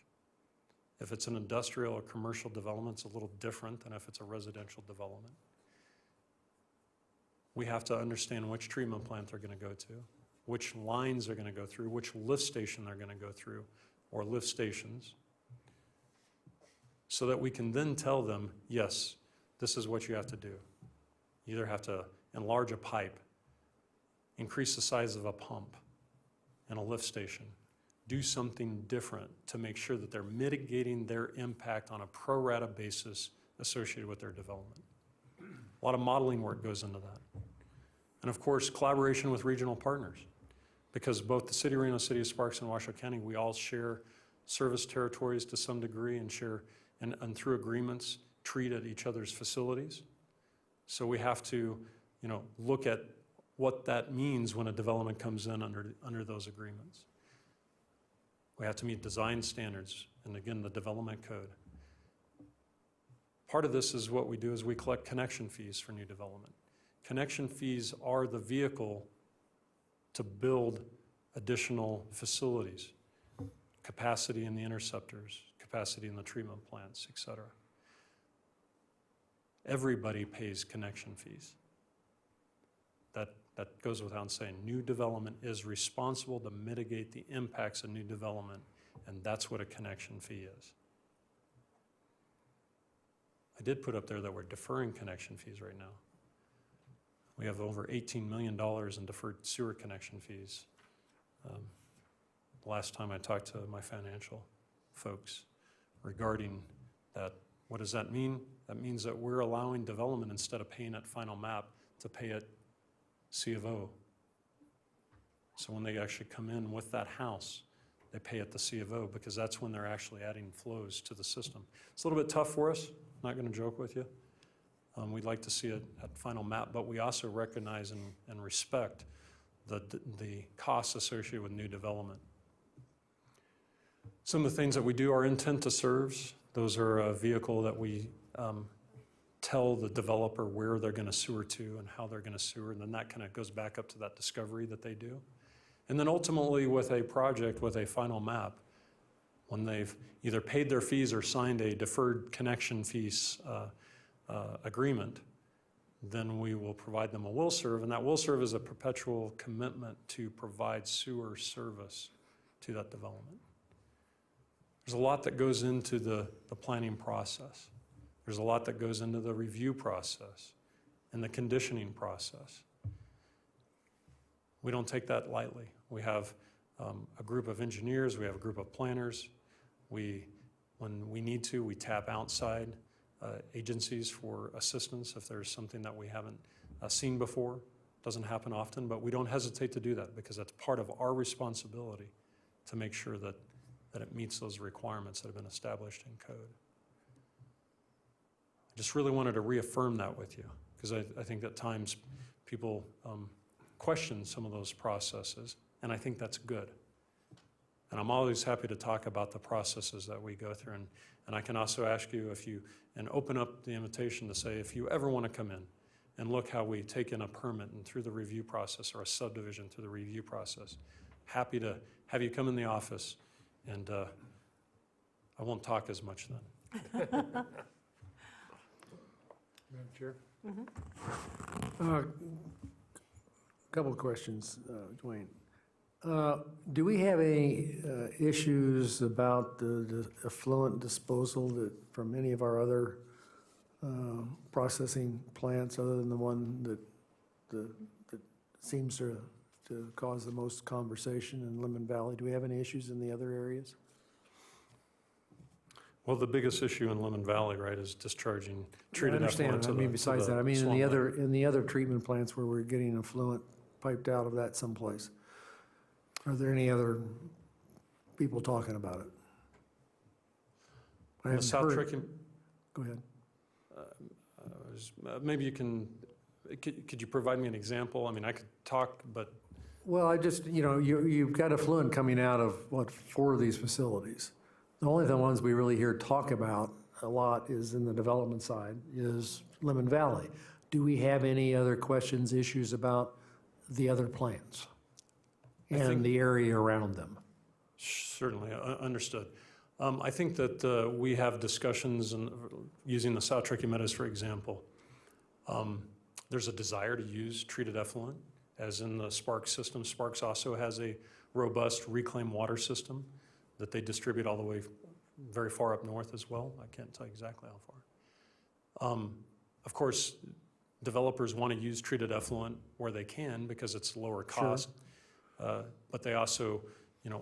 If it's an industrial or commercial development, it's a little different than if it's a residential development. We have to understand which treatment plant they're going to go to, which lines they're going to go through, which lift station they're going to go through, or lift stations, so that we can then tell them, yes, this is what you have to do. You either have to enlarge a pipe, increase the size of a pump and a lift station, do something different to make sure that they're mitigating their impact on a pro rata basis associated with their development. A lot of modeling work goes into that. And of course, collaboration with regional partners, because both the City of Reno, City of Sparks, and Washoe County, we all share service territories to some degree and share, and through agreements, treat at each other's facilities. So we have to, look at what that means when a development comes in under those agreements. We have to meet design standards, and again, the development code. Part of this is what we do is we collect connection fees for new development. Connection fees are the vehicle to build additional facilities, capacity in the interceptors, capacity in the treatment plants, et cetera. Everybody pays connection fees. That goes without saying. New development is responsible to mitigate the impacts of new development, and that's what a connection fee is. I did put up there that we're deferring connection fees right now. We have over $18 million in deferred sewer connection fees. Last time I talked to my financial folks regarding that, what does that mean? That means that we're allowing development, instead of paying at final map, to pay at C of O. So when they actually come in with that house, they pay at the C of O, because that's when they're actually adding flows to the system. It's a little bit tough for us, not going to joke with you. We'd like to see it at final map, but we also recognize and respect the costs associated with new development. Some of the things that we do are intent to serves. Those are a vehicle that we tell the developer where they're going to sewer to and how they're going to sewer, and then that kind of goes back up to that discovery that they do. And then ultimately with a project, with a final map, when they've either paid their fees or signed a deferred connection fees agreement, then we will provide them a will serve, and that will serve as a perpetual commitment to provide sewer service to that development. There's a lot that goes into the planning process. There's a lot that goes into the review process and the conditioning process. We don't take that lightly. We have a group of engineers, we have a group of planners. When we need to, we tap outside agencies for assistance if there's something that we haven't seen before. Doesn't happen often, but we don't hesitate to do that, because that's part of our responsibility to make sure that it meets those requirements that have been established in code. I just really wanted to reaffirm that with you, because I think at times people question some of those processes, and I think that's good. And I'm always happy to talk about the processes that we go through. And I can also ask you and open up the invitation to say, if you ever want to come in and look how we take in a permit and through the review process, or a subdivision through the review process, happy to have you come in the office, and I won't talk as much then. Madam Chair? Couple of questions, Dwayne. Do we have any issues about the effluent disposal from any of our other processing plants, other than the one that seems to cause the most conversation in Lemon Valley? Do we have any issues in the other areas? Well, the biggest issue in Lemon Valley, right, is discharging treated effluent to the besides that, in swamp lake. in the other treatment plants where we're getting effluent piped out of that someplace, are there any other people talking about it? I The haven't South heard. Truckee, Go ahead. maybe you can, could you provide me an example? I mean, I could talk, but Well, I just, you've got effluent coming out of, 4 of these facilities. The only the ones we really hear talk about a lot is in the development side, is Lemon Valley. Do we have any other questions, issues about the other plants and the area around them? certainly, understood. I think that we have discussions, and using the South Truckee Meadows, for example. There's a desire to use treated effluent, as in the Sparks system. Sparks also has a robust reclaimed water system that they distribute all the way very far up north as well. I can't tell you exactly how far. Of course, developers want to use treated effluent where they can, because it's lower cost. But they also,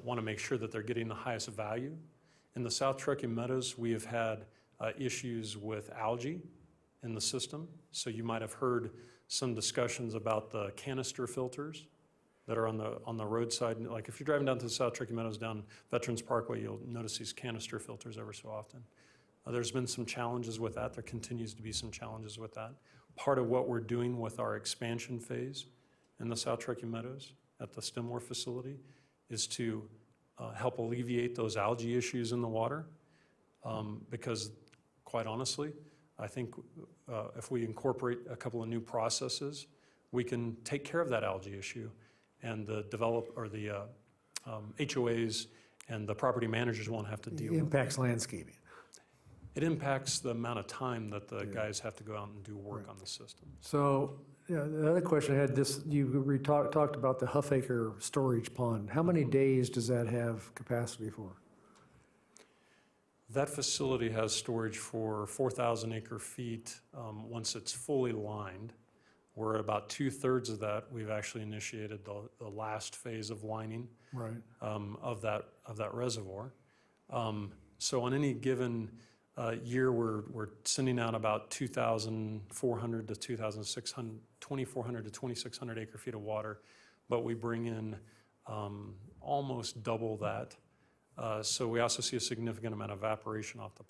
want to make sure that they're getting the highest value. In the South Truckee Meadows, we have had issues with algae in the system. So you might have heard some discussions about the canister filters that are on the roadside. Like if you're driving down to the South Truckee Meadows down Veterans Parkway, you'll notice these canister filters ever so often. There's been some challenges with that. There continues to be some challenges with that. part of what we're doing with our expansion phase in the South Truckee Meadows at the Stemore facility is to help alleviate those algae issues in the water. Because quite honestly, I think if we incorporate a couple of new processes, we can take care of that algae issue, and the HOAs and the property managers won't have to deal with it. Impacts landscaping. It impacts the amount of time that the guys have to go out and do work on the system. So, yeah, the other question I had, you talked about the Huffacre storage pond. How many days does that have capacity for? That facility has storage for 4,000 acre feet once it's fully lined. We're at about 2/3 of that. We've actually initiated the last phase of lining Right. of that reservoir. So on any given year, we're sending out about 2,400 to 2,600, 2,400 to 2,600 acre feet of water, but we bring in almost double that. So we also see a significant amount of evaporation off the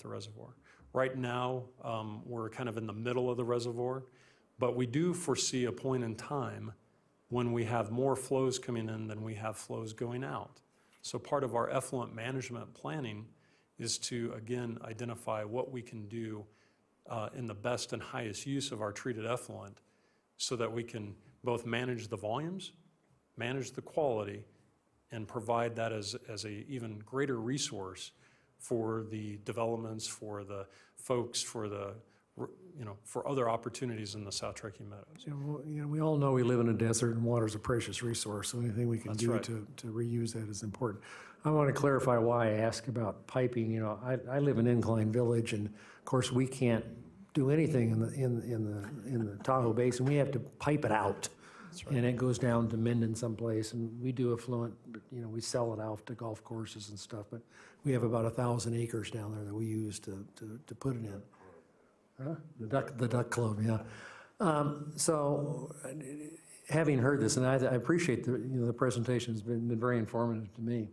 reservoir. Right now, we're kind of in the middle of the reservoir, but we do foresee a point in time when we have more flows coming in than we have flows going out. So part of our effluent management planning is to, again, identify what we can do in the best and highest use of our treated effluent so that we can both manage the volumes, manage the quality, and provide that as a even greater resource for the developments, for the folks, for other opportunities in the South Truckee Meadows. We all know we live in a desert and water's a precious resource, so anything we can That's do right. to reuse that is important. I want to clarify why I ask about piping. I live in Incline Village, and of course, we can't do anything in the Tahoe Basin. We have to pipe it out. And it goes down to Minden someplace, and we do affluent, but, we sell it out to golf courses and stuff, but we have about 1,000 acres down there that we use to put it in. Huh? The Duck Club, yeah. So, having heard this, and I appreciate the presentation's been very informative to me.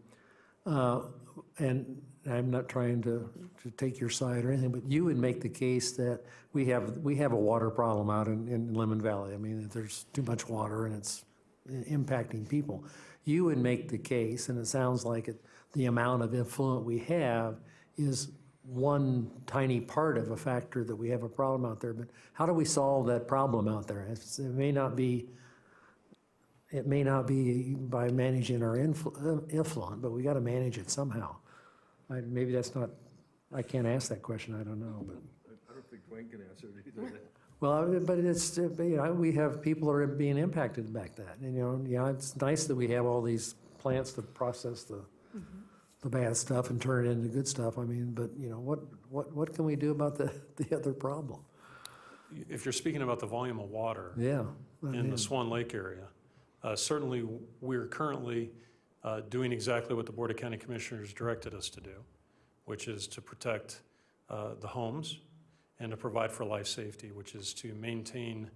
And I'm not trying to take your side or anything, but you would make the case that we have a water problem out in Lemon Valley. I mean, there's too much water and it's impacting people. You would make the case, and it sounds like the amount of effluent we have is one tiny part of a factor that we have a problem out there. But how do we solve that problem out there? It may not be by managing our effluent, but we got to manage it somehow. Maybe that's not, I can't ask that question, I don't know, but. I don't think Dwayne can answer it either. Well, but it's, we have people that are being impacted back that. And, it's nice that we have all these plants to process the bad stuff and turn it into good stuff. I mean, but, what can we do about the other problem? If you're speaking about the volume of water Yeah. in the Swan Lake area, certainly we're currently doing exactly what the Board of County Commissioners directed us to do, which is to protect the homes and to provide for life safety, which is to maintain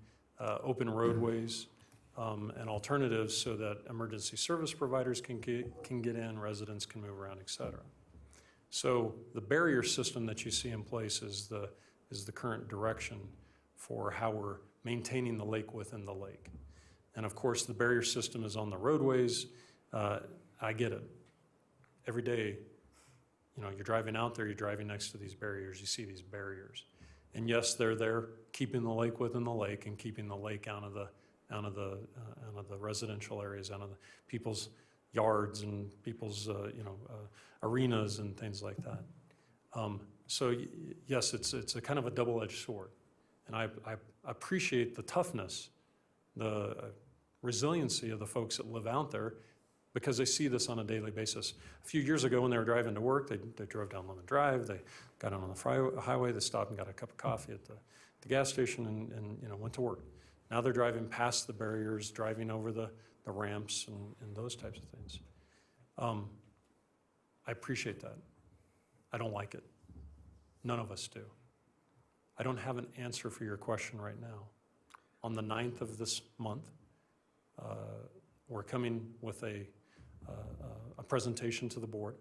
open roadways and alternatives so that emergency service providers can get in, residents can move around, et cetera. So the barrier system that you see in place is the current direction for how we're maintaining the lake within the lake. And of course, the barrier system is on the roadways. I get it. Every day, you're driving out there, you're driving next to these barriers, you see these barriers. And yes, they're there keeping the lake within the lake and keeping the lake out of the residential areas, out of the people's yards and people's arenas and things like that. So yes, it's a kind of a double-edged sword. And I appreciate the toughness, the resiliency of the folks that live out there, because they see this on a daily basis. A few years ago when they were driving to work, they drove down Lemon Drive, they got on the highway, they stopped and got a cup of coffee at the gas station and went to work. Now they're driving past the barriers, driving over the ramps and those types of things. I appreciate that. I don't like it. None of us do. I don't have an answer for your question right now. On the 9th of this month, we're coming with a presentation to the board.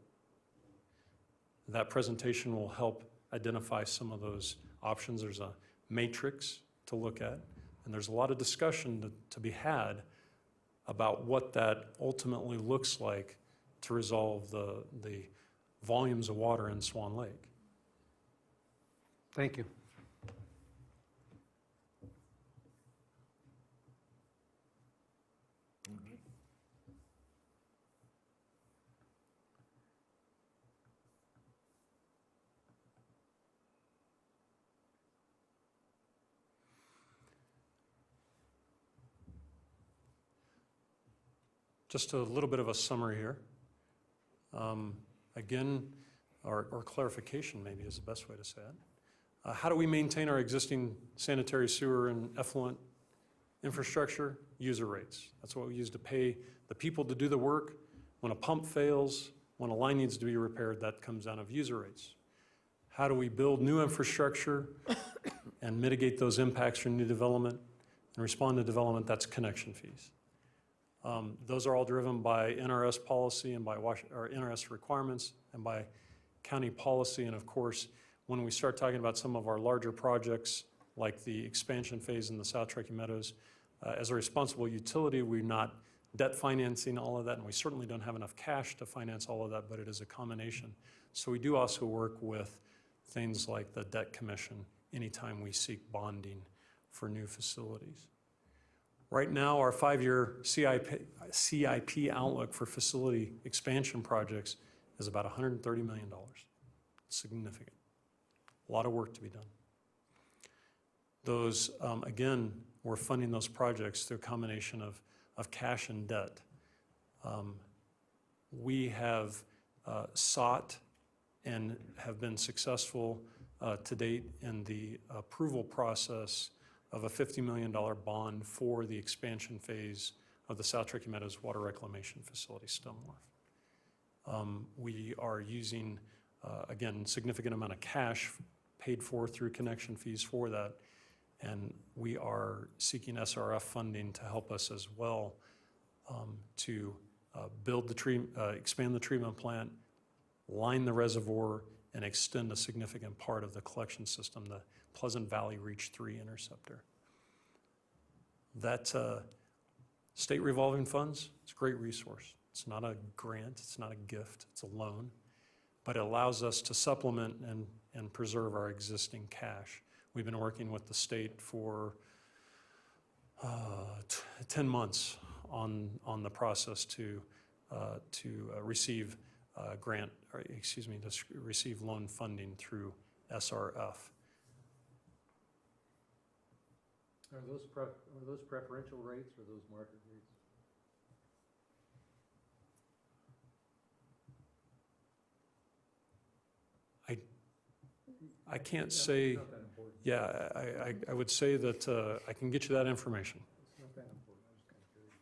That presentation will help identify some of those options. There's a matrix to look at, and there's a lot of discussion to be had about what that ultimately looks like to resolve the volumes of water in Swan Lake. Thank you. Just a little bit of a summary here. Again, or clarification maybe is the best way to say it. How do we maintain our existing sanitary sewer and effluent infrastructure? User rates. That's what we use to pay the people to do the work. When a pump fails, when a line needs to be repaired, that comes out of user rates. How do we build new infrastructure and mitigate those impacts from new development and respond to development? That's connection fees. Those are all driven by NRS policy and by NRS requirements and by county policy. And of course, when we start talking about some of our larger projects, like the expansion phase in the South Truckee Meadows, as a responsible utility, we're not debt financing all of that, and we certainly don't have enough cash to finance all of that, but it is a combination. So we do also work with things like the debt commission anytime we seek bonding for new facilities. Right now, our 5-year CIP outlook for facility expansion projects is about $130 million. Significant. A lot of work to be done. Those, again, we're funding those projects through a combination of cash and debt. We have sought and have been successful to date in the approval process of a $50 million bond for the expansion phase of the South Truckee Meadows Water Reclamation Facility, Stumwharf. We are using, again, significant amount of cash paid for through connection fees for that, and we are seeking SRF funding to help us as well to build expand the treatment plant, line the reservoir, and extend a significant part of the collection system, the Pleasant Valley Reach 3 interceptor. That state revolving funds, it's a great resource. It's not a grant, it's not a gift, it's a loan, but it allows us to supplement and preserve our existing cash. We've been working with the state for 10 months on the process to receive receive loan funding through SRF. Are those preferential rates or those market rates? I can't say, Not that important. yeah, I would say that I can get you that information. It's not that important. I was kind of curious.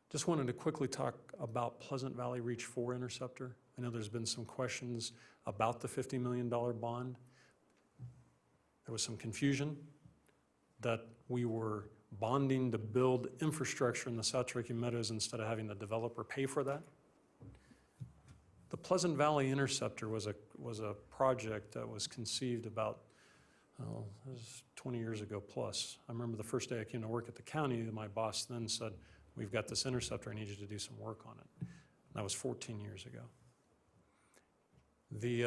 Just wanted to quickly talk about Pleasant Valley Reach 4 interceptor. I know there's been some questions about the $50 million bond. There was some confusion that we were bonding to build infrastructure in the South Truckee Meadows instead of having the developer pay for that. The Pleasant Valley Interceptor was a project that was conceived about, it was 20 years ago plus. I remember the first day I came to work at the county, my boss then said, "We've got this interceptor, I need you to do some work on it." And that was 14 years ago. The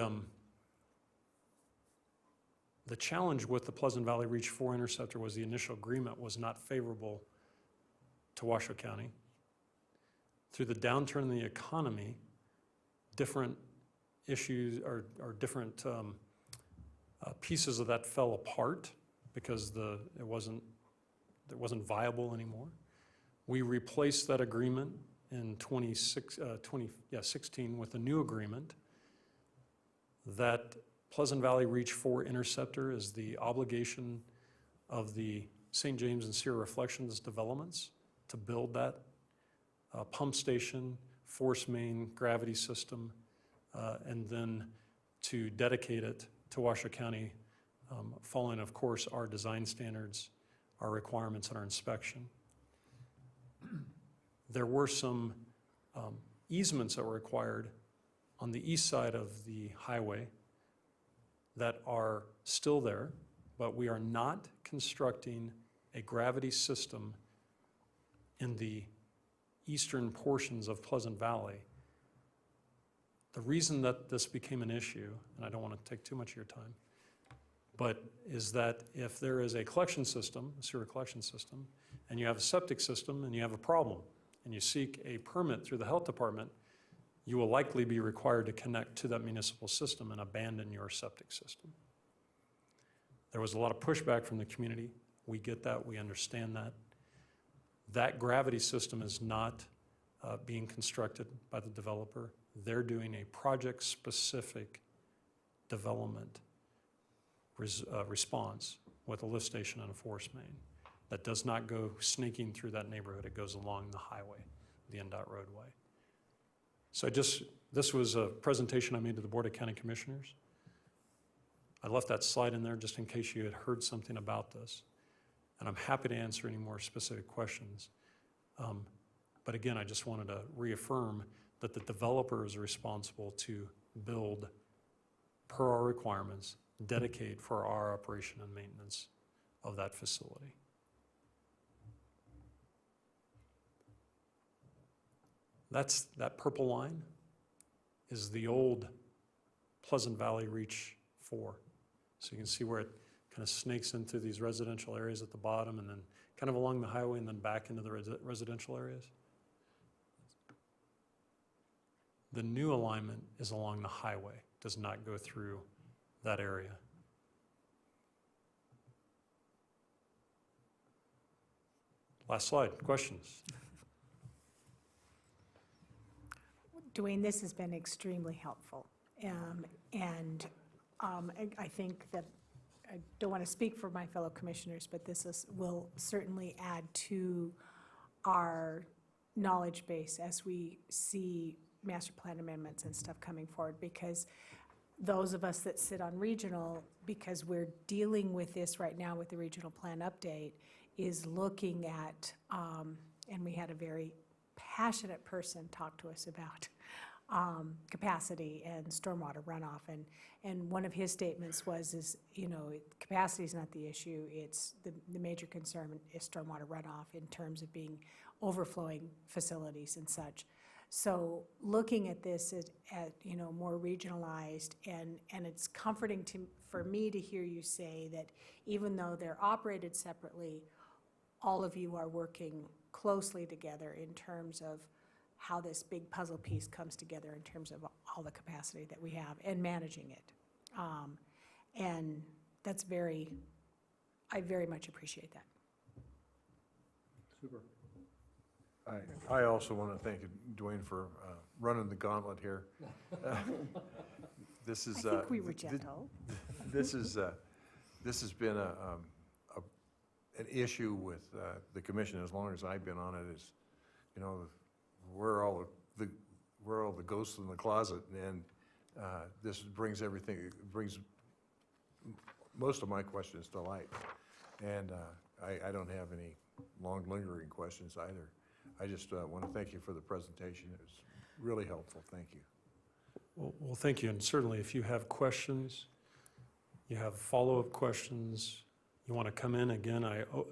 challenge with the Pleasant Valley Reach 4 interceptor was the initial agreement was not favorable to Washoe County. Through the downturn in the economy, different issues or different pieces of that fell apart because it wasn't viable anymore. We replaced that agreement in 2016 with a new agreement that Pleasant Valley Reach 4 interceptor is the obligation of the St. James and Sierra Reflections developments to build that pump station, force main, gravity system, and then to dedicate it to Washoe County, following, of course, our design standards, our requirements, and our inspection. There were some easements that were required on the east side of the highway that are still there, but we are not constructing a gravity system in the eastern portions of Pleasant Valley. The reason that this became an issue, and I don't want to take too much of your time, but is that if there is a collection system, a sewer collection system, and you have a septic system and you have a problem, and you seek a permit through the health department, you will likely be required to connect to that municipal system and abandon your septic system. There was a lot of pushback from the community. We get that, we understand that. That gravity system is not being constructed by the developer. They're doing a project-specific development response with a lift station and a force main that does not go sneaking through that neighborhood. It goes along the highway, the NDOT roadway. So this was a presentation I made to the Board of County Commissioners. I left that slide in there just in case you had heard something about this. And I'm happy to answer any more specific questions. But again, I just wanted to reaffirm that the developer is responsible to build per our requirements, dedicate for our operation and maintenance of that facility. That purple line is the old Pleasant Valley Reach 4. So you can see where it kind of snakes into these residential areas at the bottom and then kind of along the highway and then back into the residential areas. The new alignment is along the highway, does not go through that area. Last slide, questions? Dwayne, this has been extremely helpful. I think that, I don't want to speak for my fellow commissioners, but will certainly add to our knowledge base as we see master plan amendments and stuff coming forward, because those of us that sit on regional, because we're dealing with this right now with the regional plan update, is looking at, and we had a very passionate person talk to us about capacity and stormwater runoff, and one of his statements is capacity is not the issue, it's the major concern is stormwater runoff in terms of being overflowing facilities and such. So looking at this at more regionalized, and it's comforting for me to hear you say that even though they're operated separately, all of you are working closely together in terms of how this big puzzle piece comes together in terms of all the capacity that we have and managing it. And that's I very much appreciate that. Super. I also want to thank Dwayne for running the gauntlet here. This is. I think we were gentle. This has been an issue with the commission as long as I've been on it. Is we're all the ghosts in the closet, and this brings most of my questions to light. And I don't have any long lingering questions either. I just want to thank you for the presentation. It was really helpful. Thank you. Well, thank you. And certainly if you have questions, you have follow-up questions, you want to come in, again,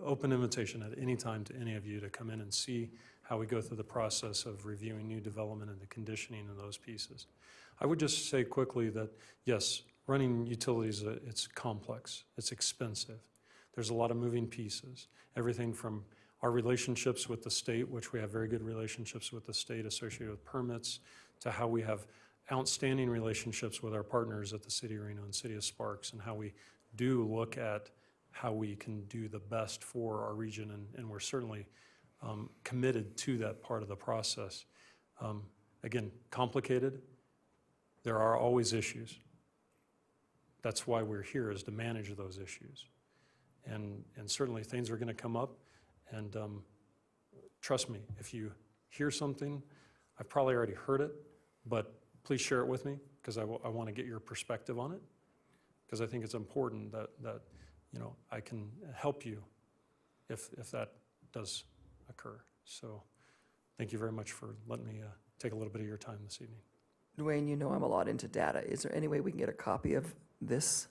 open invitation at any time to any of you to come in and see how we go through the process of reviewing new development and the conditioning and those pieces. I would just say quickly that, yes, running utilities, it's complex, it's expensive. There's a lot of moving pieces, everything from our relationships with the state, which we have very good relationships with the state associated with permits, to how we have outstanding relationships with our partners at the City of Reno and City of Sparks, and how we do look at how we can do the best for our region, and we're certainly committed to that part of the process. Again, complicated. There are always issues. That's why we're here, is to manage those issues. And certainly things are going to come up, and trust me, if you hear something, I've probably already heard it, but please share it with me, because I want to get your perspective on it, because I think it's important that I can help you if that does occur. So thank you very much for letting me take a little bit of your time this evening. Dwayne, you know I'm a lot into data. Is there any way we can get a copy of this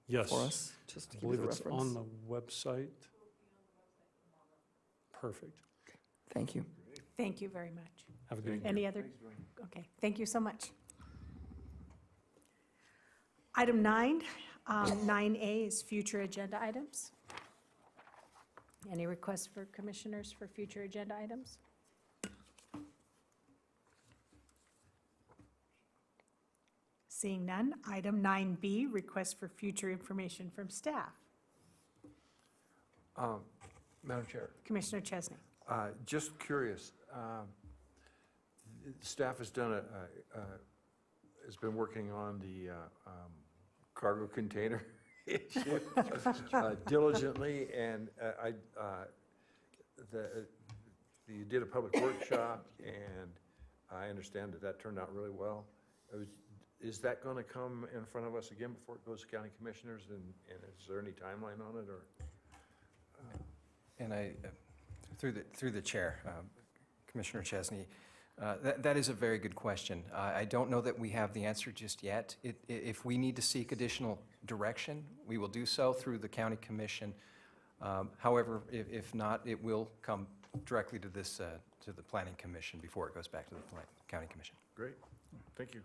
Yes. for us? Just to I give us believe a it's reference. on the website. Perfect. Thank you. Thank you very much. Have a good evening. Any other? Okay, thank you so much. Item 9, 9A is future agenda items. Any requests for commissioners for future agenda items? Seeing none. Item 9B, request for future information from staff. Madam Chair, Commissioner Chesney. just curious, staff has done has been working on the cargo container issue diligently, and you did a public workshop, and I understand that turned out really well. Is that going to come in front of us again before it goes to county commissioners, and is there any timeline on it, or? And through the chair, Commissioner Chesney, that is a very good question. I don't know that we have the answer just yet. If we need to seek additional direction, we will do so through the county commission. However, if not, it will come directly to to the planning commission before it goes back to the county commission. Great, thank you.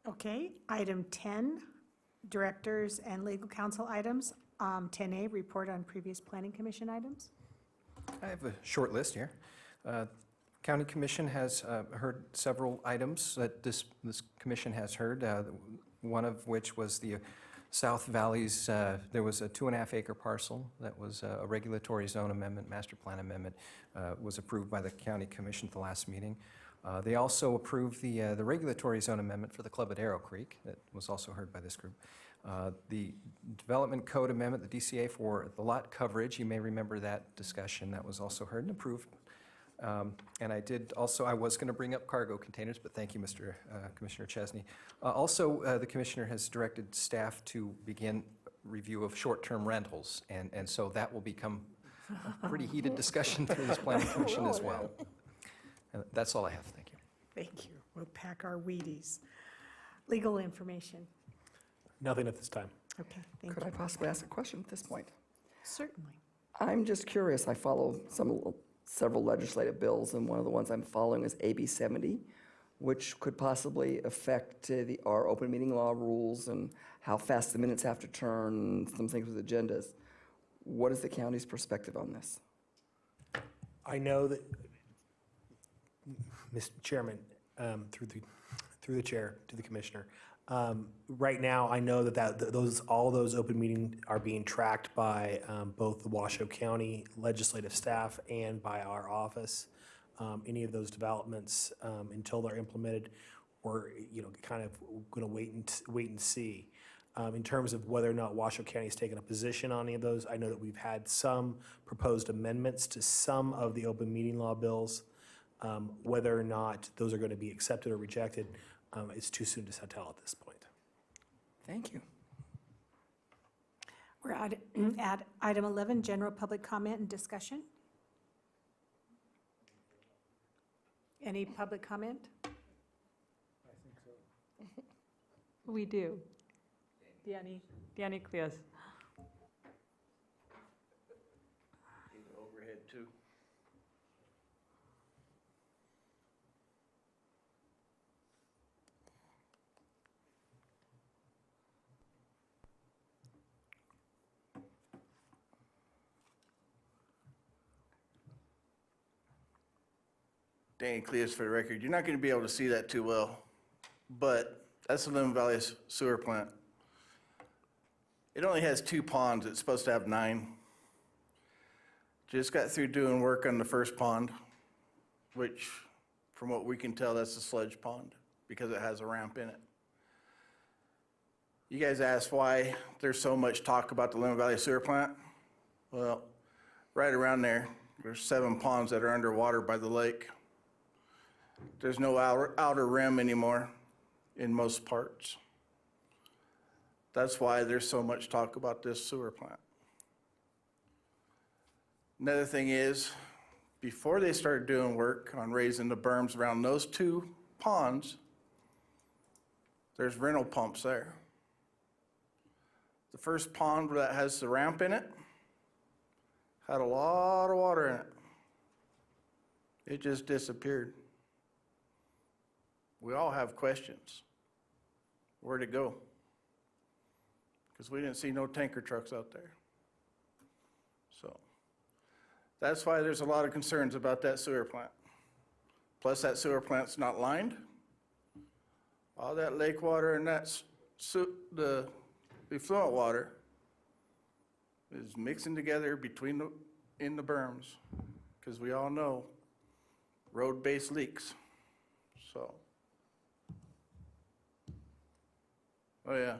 Okay, item 10, directors and legal counsel items. 10A, report on previous planning commission items. I have a short list here. County Commission has heard several items that this commission has heard, one of which was the South Valley's, there was a 2.5 acre parcel that was a regulatory zone amendment, master plan amendment, was approved by the County Commission at the last meeting. They also approved the regulatory zone amendment for the club at Arrow Creek, that was also heard by this group. The Development Code Amendment, the DCA for the lot coverage, you may remember that discussion, that was also heard and approved. And I was going to bring up cargo containers, but thank you, Commissioner Chesney. Also, the commissioner has directed staff to begin review of short-term rentals, and so that will become a pretty heated discussion through this planning commission as well. That's all I have, thank you. Thank you. We'll pack our Wheaties. Legal information. Nothing at this time. Okay, thank Could I you. possibly ask a question at this point? Certainly. I'm just curious. I follow several legislative bills, and one of the ones I'm following is AB 70, which could possibly affect our open meeting law rules and how fast the minutes have to turn, some things with agendas. What is the county's perspective on this? I know that, Mr. Chairman, through the chair to the commissioner, right now, I know that all those open meetings are being tracked by both the Washoe County legislative staff and by our office. Any of those developments, until they're implemented, we're kind of going to wait and see. In terms of whether or not Washoe County has taken a position on any of those, I know that we've had some proposed amendments to some of the open meeting law bills. Whether or not those are going to be accepted or rejected, it's too soon to tell at this point. Thank you. We're at item 11, general public comment and discussion. Any public comment? I think so. We do. Diani Clias. Overhead too. Danny Cleus for the record. You're not going to be able to see that too well, but that's the Lemon Valley sewer plant. It only has 2 ponds. It's supposed to have 9. Just got through doing work on the first pond, which from what we can tell, that's a sludge pond because it has a ramp in it. You guys asked why there's so much talk about the Lemon Valley sewer plant. Well, right around there, there's 7 ponds that are underwater by the lake. There's no outer rim anymore in most parts. That's why there's so much talk about this sewer plant. Another thing is, before they started doing work on raising the berms around those two ponds, there's rental pumps there. The first pond that has the ramp in it had a lot of water in it. It just disappeared. We all have questions. Where'd it go? Because we didn't see no tanker trucks out there. So that's why there's a lot of concerns about that sewer plant. Plus that sewer plant's not lined. All that lake water and the effluent water is mixing together in the berms, because we all know road-based leaks. So, oh yeah.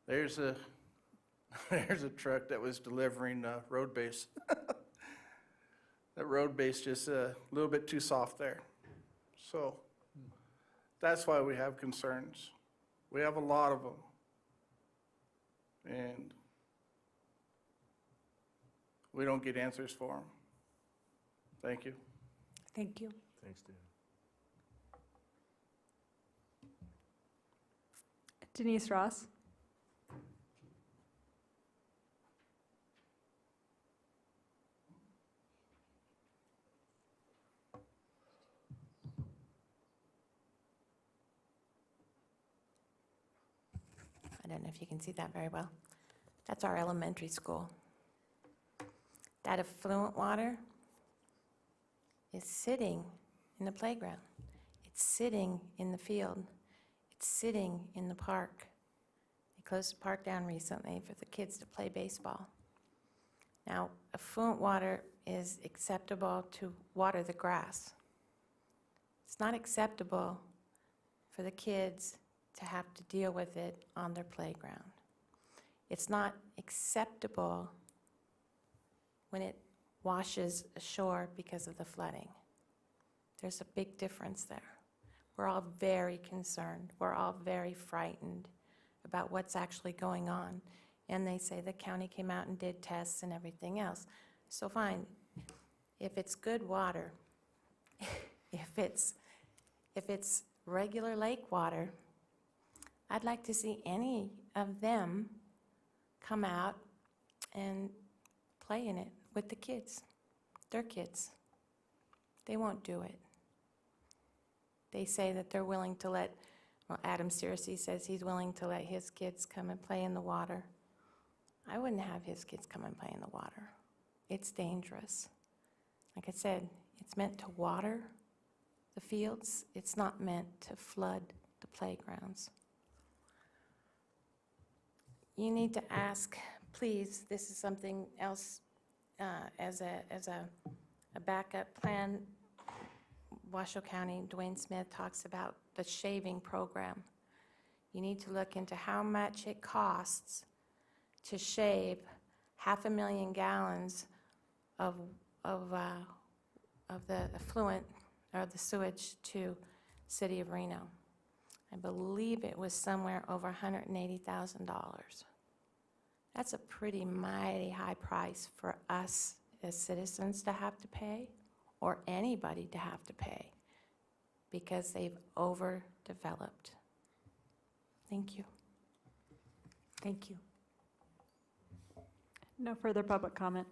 There's a truck that was delivering road base. That road base just a little bit too soft there. So that's why we have concerns. We have a lot of them. And we don't get answers for them. Thank you. Thank you. Thanks, Dan. Denise Ross. I don't know if you can see that very well. That's our elementary school. That effluent water is sitting in the playground. It's sitting in the field. It's sitting in the park. They closed the park down recently for the kids to play baseball. Now, effluent water is acceptable to water the grass. It's not acceptable for the kids to have to deal with it on their playground. It's not acceptable when it washes ashore because of the flooding. There's a big difference there. We're all very concerned. We're all very frightened about what's actually going on. And they say the county came out and did tests and everything else. So fine, if it's good water, if it's regular lake water, I'd like to see any of them come out and play in it with the kids, their kids. They won't do it. They say that they're willing to let, well, Adam Searcy says he's willing to let his kids come and play in the water. I wouldn't have his kids come and play in the water. It's dangerous. Like I said, it's meant to water the fields. It's not meant to flood the playgrounds. You need to ask, please, this is something else as a backup plan. Washoe County, Dwayne Smith talks about the shaving program. You need to look into how much it costs to shave 500,000 gallons of the effluent or the sewage to City of Reno. I believe it was somewhere over $180,000. That's a pretty mighty high price for us as citizens to have to pay, or anybody to have to pay, because they've overdeveloped. Thank you. Thank you. No further public comment.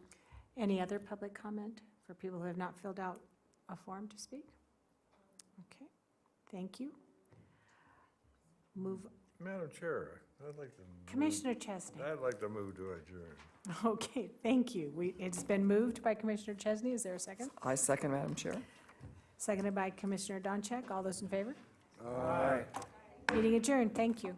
Any other public comment for people who have not filled out a form to speak? Okay, thank you. Move, Madam Chair, I'd like to. Commissioner Chesney. I'd like to move to adjourn. Okay, thank you. It's been moved by Commissioner Chesney. Is there a second? I second, Madam Chair. Seconded by Commissioner Doncheck. All those in favor? Aye. Meeting adjourned. Thank you.